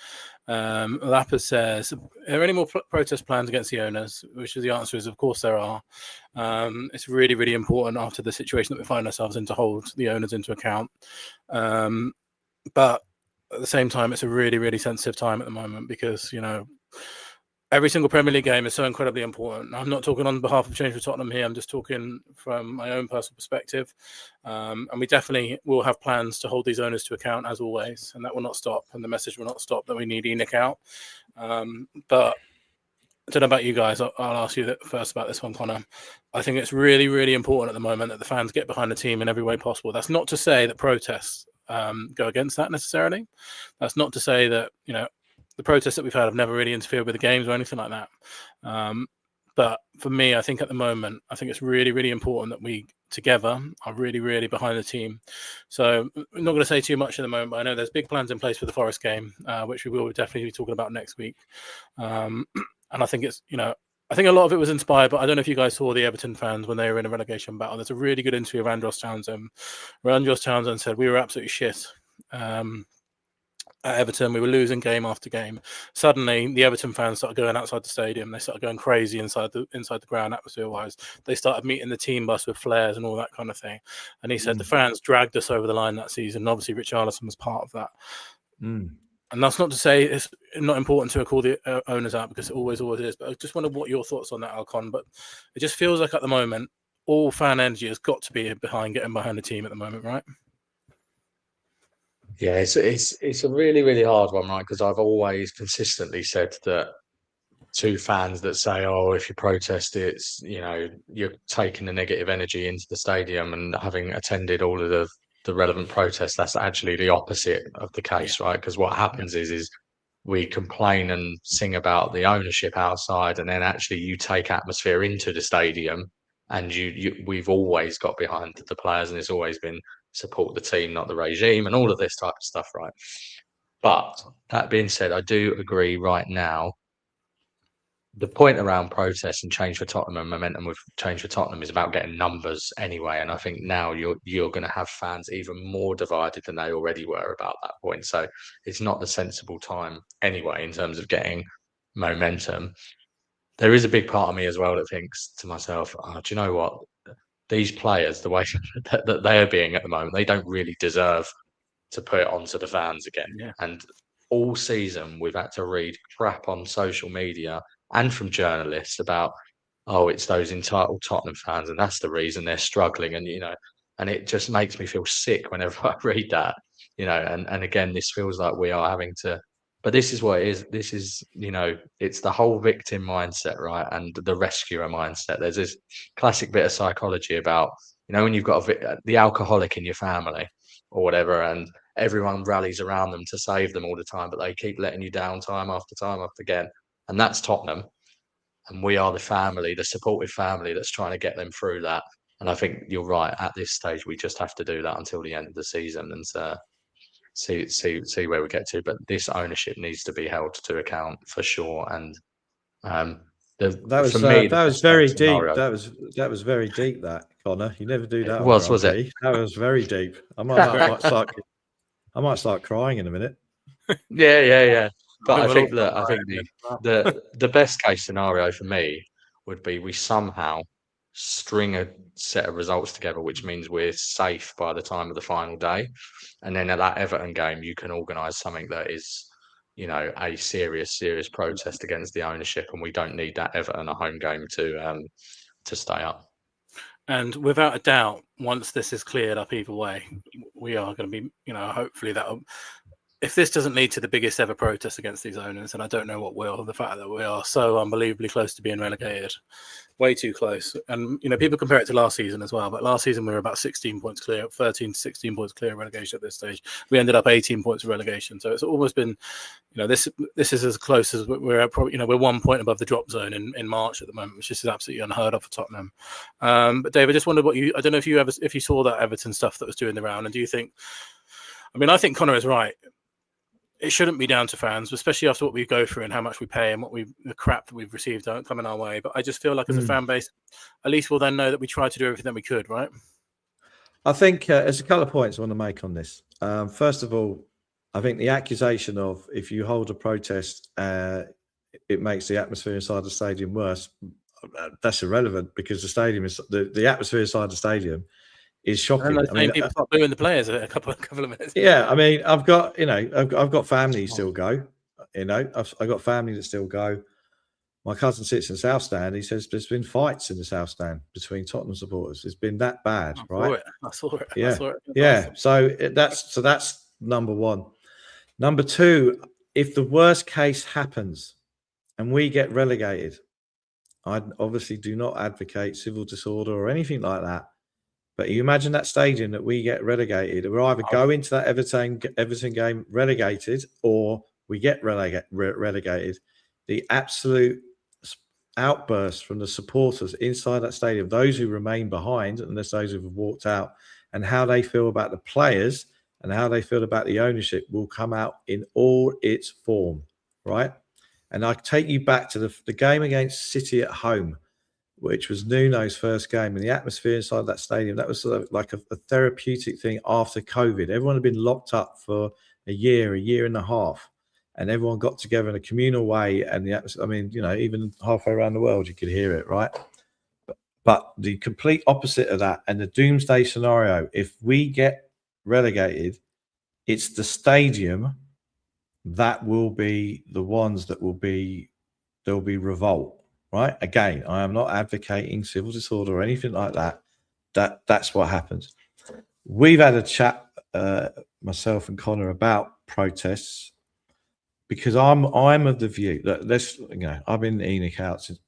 [SPEAKER 3] Lapa says, are there any more protest plans against the owners? Which the answer is, of course, there are. It's really, really important after the situation that we find ourselves in to hold the owners into account. But at the same time, it's a really, really sensitive time at the moment because, every single Premier League game is so incredibly important. I'm not talking on behalf of Change for Tottenham here. I'm just talking from my own personal perspective. And we definitely will have plans to hold these owners to account, as always. And that will not stop. And the message will not stop that we need ENIC out. But I don't know about you guys. I'll ask you first about this one, Connor. I think it's really, really important at the moment that the fans get behind the team in every way possible. That's not to say that protests go against that necessarily. That's not to say that, the protests that we've had have never really interfered with the games or anything like that. But for me, I think at the moment, I think it's really, really important that we together are really, really behind the team. So I'm not going to say too much at the moment, but I know there's big plans in place for the Forest game, which we will definitely be talking about next week. And I think it's, I think a lot of it was inspired, but I don't know if you guys saw the Everton fans when they were in a relegation battle. There's a really good interview of Andros Townsend, where Andros Townsend said, we were absolutely shit. At Everton, we were losing game after game. Suddenly, the Everton fans started going outside the stadium. They started going crazy inside the ground, atmosphere-wise. They started meeting the team bus with flares and all that kind of thing. And he said the fans dragged us over the line that season. And obviously, Richarlison was part of that. And that's not to say it's not important to call the owners out, because it always is. But I just wonder what your thoughts on that, Alcon. But it just feels like at the moment, all fan energy has got to be getting behind the team at the moment, right?
[SPEAKER 1] Yeah, it's a really, really hard one, right? Because I've always consistently said that to fans that say, "Oh, if you protest, it's you're taking the negative energy into the stadium," and having attended all of the relevant protests, that's actually the opposite of the case, right? Because what happens is we complain and sing about the ownership outside, and then actually you take atmosphere into the stadium, and we've always got behind the players, and it's always been support the team, not the regime, and all of this type of stuff, right? But that being said, I do agree right now. The point around protests and change for Tottenham and momentum with change for Tottenham is about getting numbers anyway. And I think now you're going to have fans even more divided than they already were about that point. So it's not the sensible time anyway in terms of getting momentum. There is a big part of me as well that thinks to myself, oh, do you know what? These players, the way that they're being at the moment, they don't really deserve to put it onto the fans again.
[SPEAKER 3] Yeah.
[SPEAKER 1] And all season we've had to read crap on social media and from journalists about, oh, it's those entitled Tottenham fans and that's the reason they're struggling. And, and it just makes me feel sick whenever I read that, and again, this feels like we are having to But this is what it is. This is, it's the whole victim mindset, right? And the rescuer mindset. There's this classic bit of psychology about, when you've got the alcoholic in your family or whatever, and everyone rallies around them to save them all the time, but they keep letting you down time after again. And that's Tottenham. And we are the family, the supportive family that's trying to get them through that. And I think you're right. At this stage, we just have to do that until the end of the season and see where we get to. But this ownership needs to be held to account for sure. And
[SPEAKER 2] that was
[SPEAKER 1] for me,
[SPEAKER 2] that was very deep. That was very deep. That, Connor, you never do that.
[SPEAKER 1] Was it?
[SPEAKER 2] That was very deep. I might start crying in a minute.
[SPEAKER 1] Yeah. But I think the best case scenario for me would be we somehow string a set of results together, which means we're safe by the time of the final day. And then at that Everton game, you can organise something that is, a serious protest against the ownership, and we don't need that Everton at home game to stay up.
[SPEAKER 3] And without a doubt, once this is cleared up either way, we are going to be, hopefully that. If this doesn't lead to the biggest ever protest against these owners, and I don't know what will, the fact that we are so unbelievably close to being relegated, way too close. And, people compare it to last season as well, but last season we were about 16 points clear, 13 to 16 points clear of relegation at this stage. We ended up 18 points of relegation. So it's almost been, this is as close as we're at, probably, we're 1 point above the drop zone in March at the moment, which is absolutely unheard of for Tottenham. But Dave, I just wondered I don't know if you saw that Everton stuff that was doing the round, and do you think, I think Connor is right. It shouldn't be down to fans, especially after what we go through and how much we pay and the crap that we've received don't come in our way. But I just feel like as a fan base, at least we'll then know that we tried to do everything that we could, right?
[SPEAKER 2] I think there's a couple of points I want to make on this. First of all, I think the accusation of if you hold a protest, it makes the atmosphere inside the stadium worse. That's irrelevant because the stadium is the atmosphere inside the stadium is shocking.
[SPEAKER 3] People start booing the players a couple of minutes.
[SPEAKER 2] Yeah, I've got I've got family who still go. I've got family that still go. My cousin sits in the South Stand. He says there's been fights in the South Stand between Tottenham supporters. It's been that bad, right?
[SPEAKER 3] I saw it.
[SPEAKER 2] Yeah,
[SPEAKER 3] I saw it.
[SPEAKER 2] yeah. So that's number one. Number two, if the worst case happens and we get relegated, I obviously do not advocate civil disorder or anything like that. But you imagine that stadium that we get relegated. We either go into that Everton game relegated, or we get relegated. The absolute outburst from the supporters inside that stadium, those who remain behind, and there's those who have walked out, and how they feel about the players and how they feel about the ownership will come out in all its form, right? And I take you back to the game against City at home, which was Nuno's first game, and the atmosphere inside that stadium, that was sort of like a therapeutic thing after COVID. Everyone had been locked up for a year and a half, and everyone got together in a communal way. And the atmosphere, even halfway around the world, you could hear it, right? But the complete opposite of that, and the doomsday scenario, if we get relegated, it's the stadium that will be the ones that there'll be revolt. Right. Again, I am not advocating civil disorder or anything like that. That's what happens. We've had a chat, myself and Connor, about protests because I'm of the view that I've been ENIC out since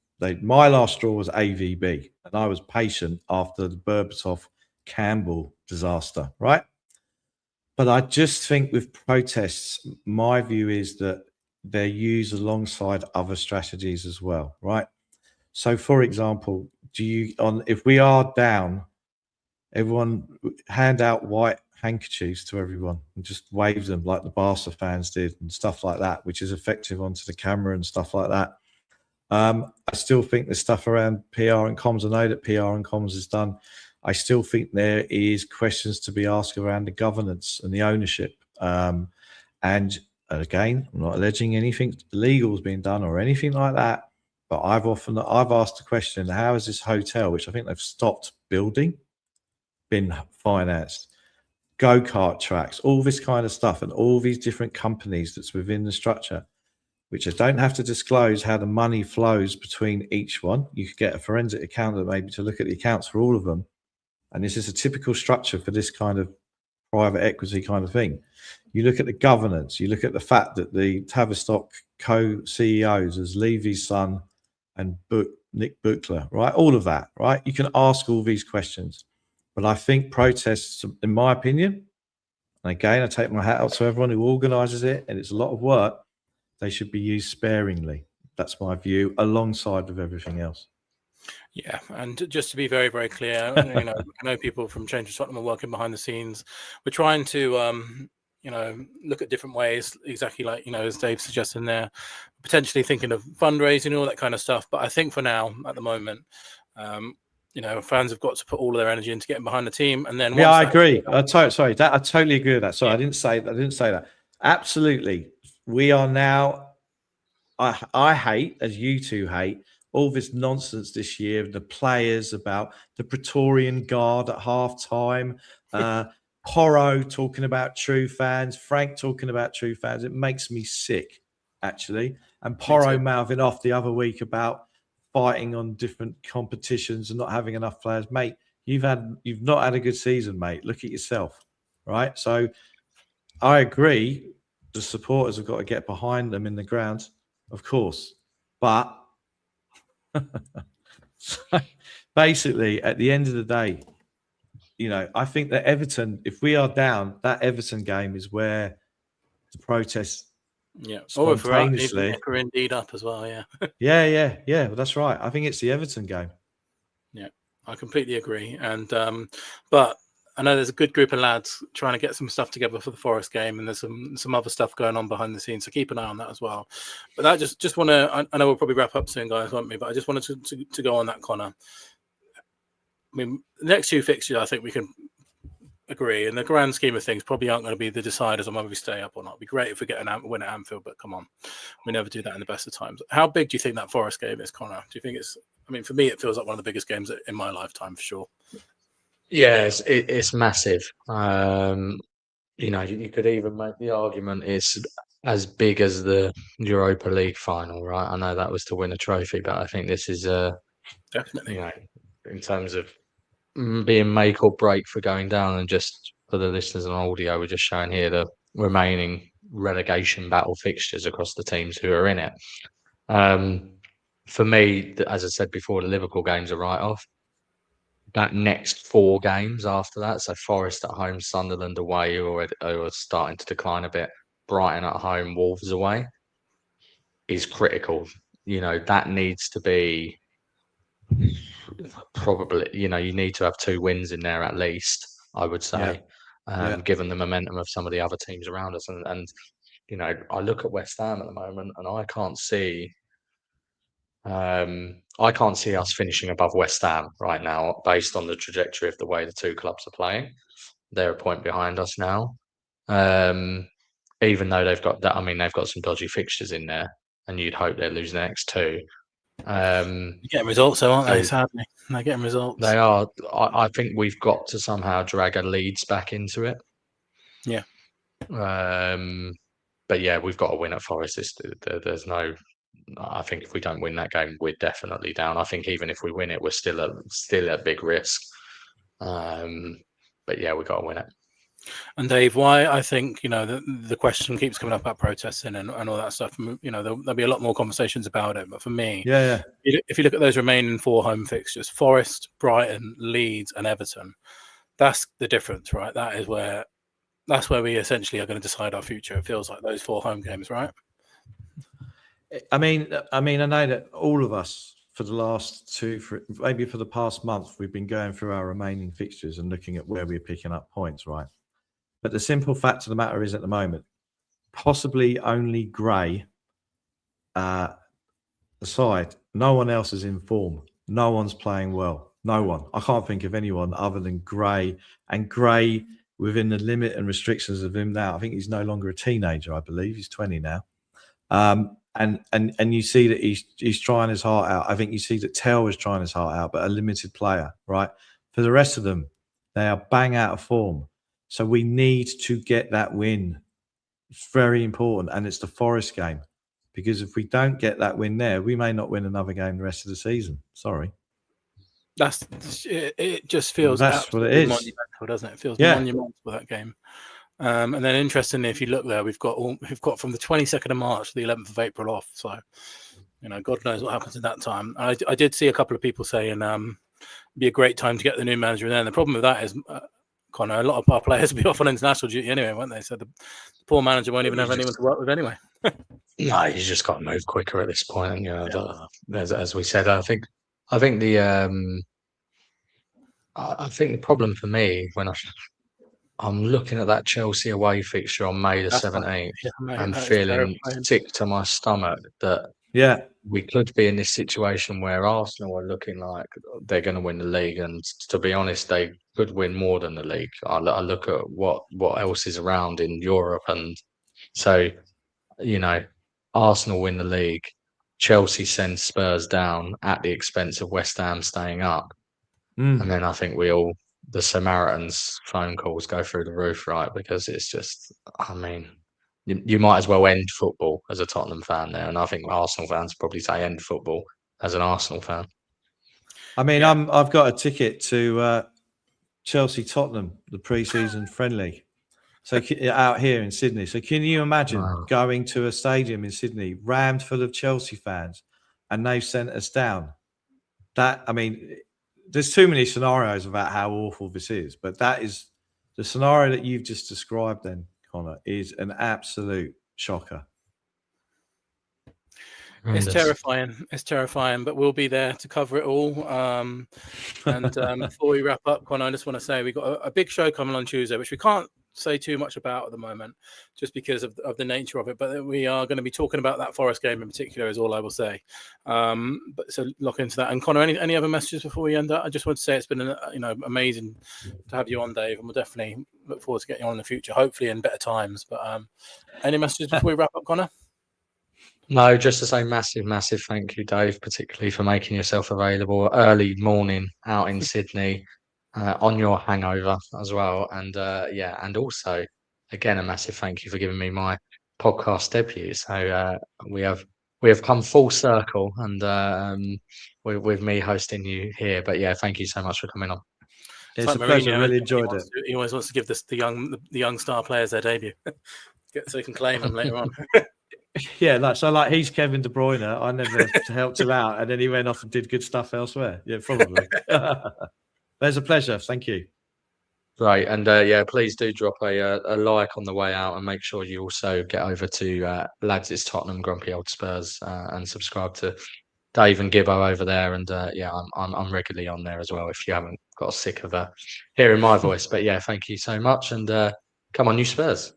[SPEAKER 2] my last straw was AVB, and I was patient after the Berbatov Campbell disaster. Right. But I just think with protests, my view is that they're used alongside other strategies as well. Right. So, for example, if we are down, everyone hand out white handkerchiefs to everyone and just wave them like the Barca fans did and stuff like that, which is effective onto the camera and stuff like that. I still think there's stuff around PR and comms. I know that PR and comms is done. I still think there is questions to be asked around the governance and the ownership. And again, I'm not alleging anything illegal has been done or anything like that. But I've asked the question: how has this hotel, which I think they've stopped building, been financed? Go-kart tracks, all this kind of stuff, and all these different companies that's within the structure, which I don't have to disclose how the money flows between each one. You could get a forensic accountant maybe to look at the accounts for all of them. And this is a typical structure for this kind of private equity kind of thing. You look at the governance, you look at the fact that the Tavistock co-CEOs as Levy's son and Nick Buckler, right? All of that, right? You can ask all these questions. But I think protests, in my opinion, and again, I take my hat off to everyone who organises it, and it's a lot of work, they should be used sparingly. That's my view, alongside with everything else.
[SPEAKER 3] Yeah, and just to be very, very clear, I know people from Change of Tottenham are working behind the scenes. We're trying to, look at different ways, exactly like, as Dave suggested there, potentially thinking of fundraising, all that kind of stuff. But I think for now, at the moment, fans have got to put all of their energy into getting behind the team. And then
[SPEAKER 2] I agree. I totally agree with that. Sorry, yeah. I didn't say that. Absolutely. We are now, I hate, as you two hate, all this nonsense this year, the players about the Praetorian Guard at half-time, Porro talking about true fans, Frank talking about true fans. It makes me sick, actually. And Porro mouthing off the other week about fighting on different competitions and not having enough players. Mate, you've not had a good season, mate. Look at yourself, right? So I agree. The supporters have got to get behind them in the ground, of course. But so basically, at the end of the day, I think that Everton, if we are down, that Everton game is where the protests spontaneously.
[SPEAKER 3] Or if we're indeed up as well, yeah.
[SPEAKER 2] yeah. Well, that's right. I think it's the Everton game.
[SPEAKER 3] Yeah, I completely agree. And but I know there's a good group of lads trying to get some stuff together for the Forest game, and there's some other stuff going on behind the scenes. So keep an eye on that as well. But I just want to. I know we'll probably wrap up soon, guys, won't we? But I just wanted to go on that, Connor. I mean, the next two fixtures, I think we can agree. In the grand scheme of things, probably aren't going to be the deciders on whether we stay up or not. It'd be great if we get a win at Anfield, but come on, we never do that in the best of times. How big do you think that Forest game is, Connor? Do you think it's? I mean, for me, it feels like one of the biggest games in my lifetime, for sure.
[SPEAKER 1] Yeah, it's massive. You could even make the argument it's as big as the Europa League final, right? I know that was to win a trophy, but I think this is
[SPEAKER 3] definitely,
[SPEAKER 1] in terms of being make or break for going down. And just for the listeners on audio, we're just showing here the remaining relegation battle fixtures across the teams who are in it. For me, as I said before, the Liverpool game's a write-off. That next 4 games after that, so Forest at home, Sunderland away, who are starting to decline a bit, Brighton at home, Wolves away, is critical. That needs to be probably, you need to have 2 wins in there at least, I would say, given the momentum of some of the other teams around us. And I look at West Ham at the moment, and I can't see us finishing above West Ham right now, based on the trajectory of the way the 2 clubs are playing. They're a point behind us now, even though they've got that. I mean, they've got some dodgy fixtures in there, and you'd hope they're losing the next 2.
[SPEAKER 3] They're getting results, though, aren't they? Sadly, they're getting results.
[SPEAKER 1] They are. I think we've got to somehow drag a Leeds back into it.
[SPEAKER 3] Yeah.
[SPEAKER 1] But yeah, we've got to win at Forest. There's no. I think if we don't win that game, we're definitely down. I think even if we win it, we're still at big risk. But yeah, we've got to win it.
[SPEAKER 3] And Dave, why I think the question keeps coming up about protesting and all that stuff. There'll be a lot more conversations about it. But for me, if you look at those remaining 4 home fixtures: Forest, Brighton, Leeds, and Everton, that's the difference, right? That's where we essentially are going to decide our future. It feels like those 4 home games, right?
[SPEAKER 2] I mean, I know that all of us for the last maybe for the past month, we've been going through our remaining fixtures and looking at where we're picking up points, right? But the simple fact of the matter is, at the moment, possibly only Gray aside, no one else is in form. No one's playing well. No one. I can't think of anyone other than Gray. And Gray, within the limit and restrictions of him now, I think he's no longer a teenager, I believe. He's 20 now. And you see that he's trying his heart out. I think you see that Tell is trying his heart out, but a limited player, right? For the rest of them, they are bang out of form. So we need to get that win. It's very important, and it's the Forest game. Because if we don't get that win there, we may not win another game the rest of the season. Sorry.
[SPEAKER 3] It just feels
[SPEAKER 2] That's what it
[SPEAKER 3] absolutely
[SPEAKER 2] is.
[SPEAKER 3] monumental, doesn't it? It feels
[SPEAKER 2] Yeah.
[SPEAKER 3] monumental, that game. And then interestingly, if you look there, we've got from the 22nd of March to the 11th of April off. So, God knows what happens in that time. I did see a couple of people saying it'd be a great time to get the new manager in there. And the problem with that is, Connor, a lot of our players will be off on international duty anyway, won't they? So the poor manager won't even have anyone to work with anyway.
[SPEAKER 1] No, you just got to move quicker at this point. And as we said, I think the I think the problem for me when I'm looking at that Chelsea away fixture on May the 17th, I'm feeling sick to my stomach that we could be in this situation where Arsenal are looking like they're going to win the league, and to be honest, they could win more than the league. I look at what else is around in Europe, and so Arsenal win the league, Chelsea send Spurs down at the expense of West Ham staying up, and then I think the Samaritans phone calls go through the roof, right? Because it's just, I mean, you might as well end football as a Tottenham fan there, and I think Arsenal fans probably say end football as an Arsenal fan.
[SPEAKER 2] I mean, I've got a ticket to Chelsea Tottenham, the pre-season friendly. So out here in Sydney. So can you imagine going to a stadium in Sydney rammed full of Chelsea fans, and they've sent us down? There's too many scenarios about how awful this is, but that is the scenario that you've just described. Then, Connor, is an absolute shocker.
[SPEAKER 3] It's terrifying. It's terrifying, but we'll be there to cover it all. Before we wrap up, Connor, I just want to say we've got a big show coming on Tuesday, which we can't say too much about at the moment, just because of the nature of it. But we are going to be talking about that Forest game in particular, is all I will say. But so look into that. And Connor, any other messages before we end up? I just want to say it's been amazing to have you on, Dave, and we'll definitely look forward to getting you on in the future, hopefully in better times. But any messages before we wrap up, Connor?
[SPEAKER 1] No, just to say massive thank you, Dave, particularly for making yourself available early morning out in Sydney on your hangover as well. And and also, again, a massive thank you for giving me my podcast debut. So we have come full circle, and with me hosting you here. But yeah, thank you so much for coming on.
[SPEAKER 2] It's a pleasure. I really enjoyed it.
[SPEAKER 3] He always wants to give the young star players their debut, so he can claim them later on.
[SPEAKER 2] Yeah, like he's Kevin De Bruyne. I never helped him out, and then he went off and did good stuff elsewhere. Yeah, probably. There's a pleasure. Thank you.
[SPEAKER 1] Right, and please do drop a like on the way out, and make sure you also get over to Lads It's Tottenham, Grumpy Old Spurs, and subscribe to Dave and Gibbo over there. And I'm regularly on there as well if you haven't got sick of hearing my voice. But yeah, thank you so much, and come on, you Spurs.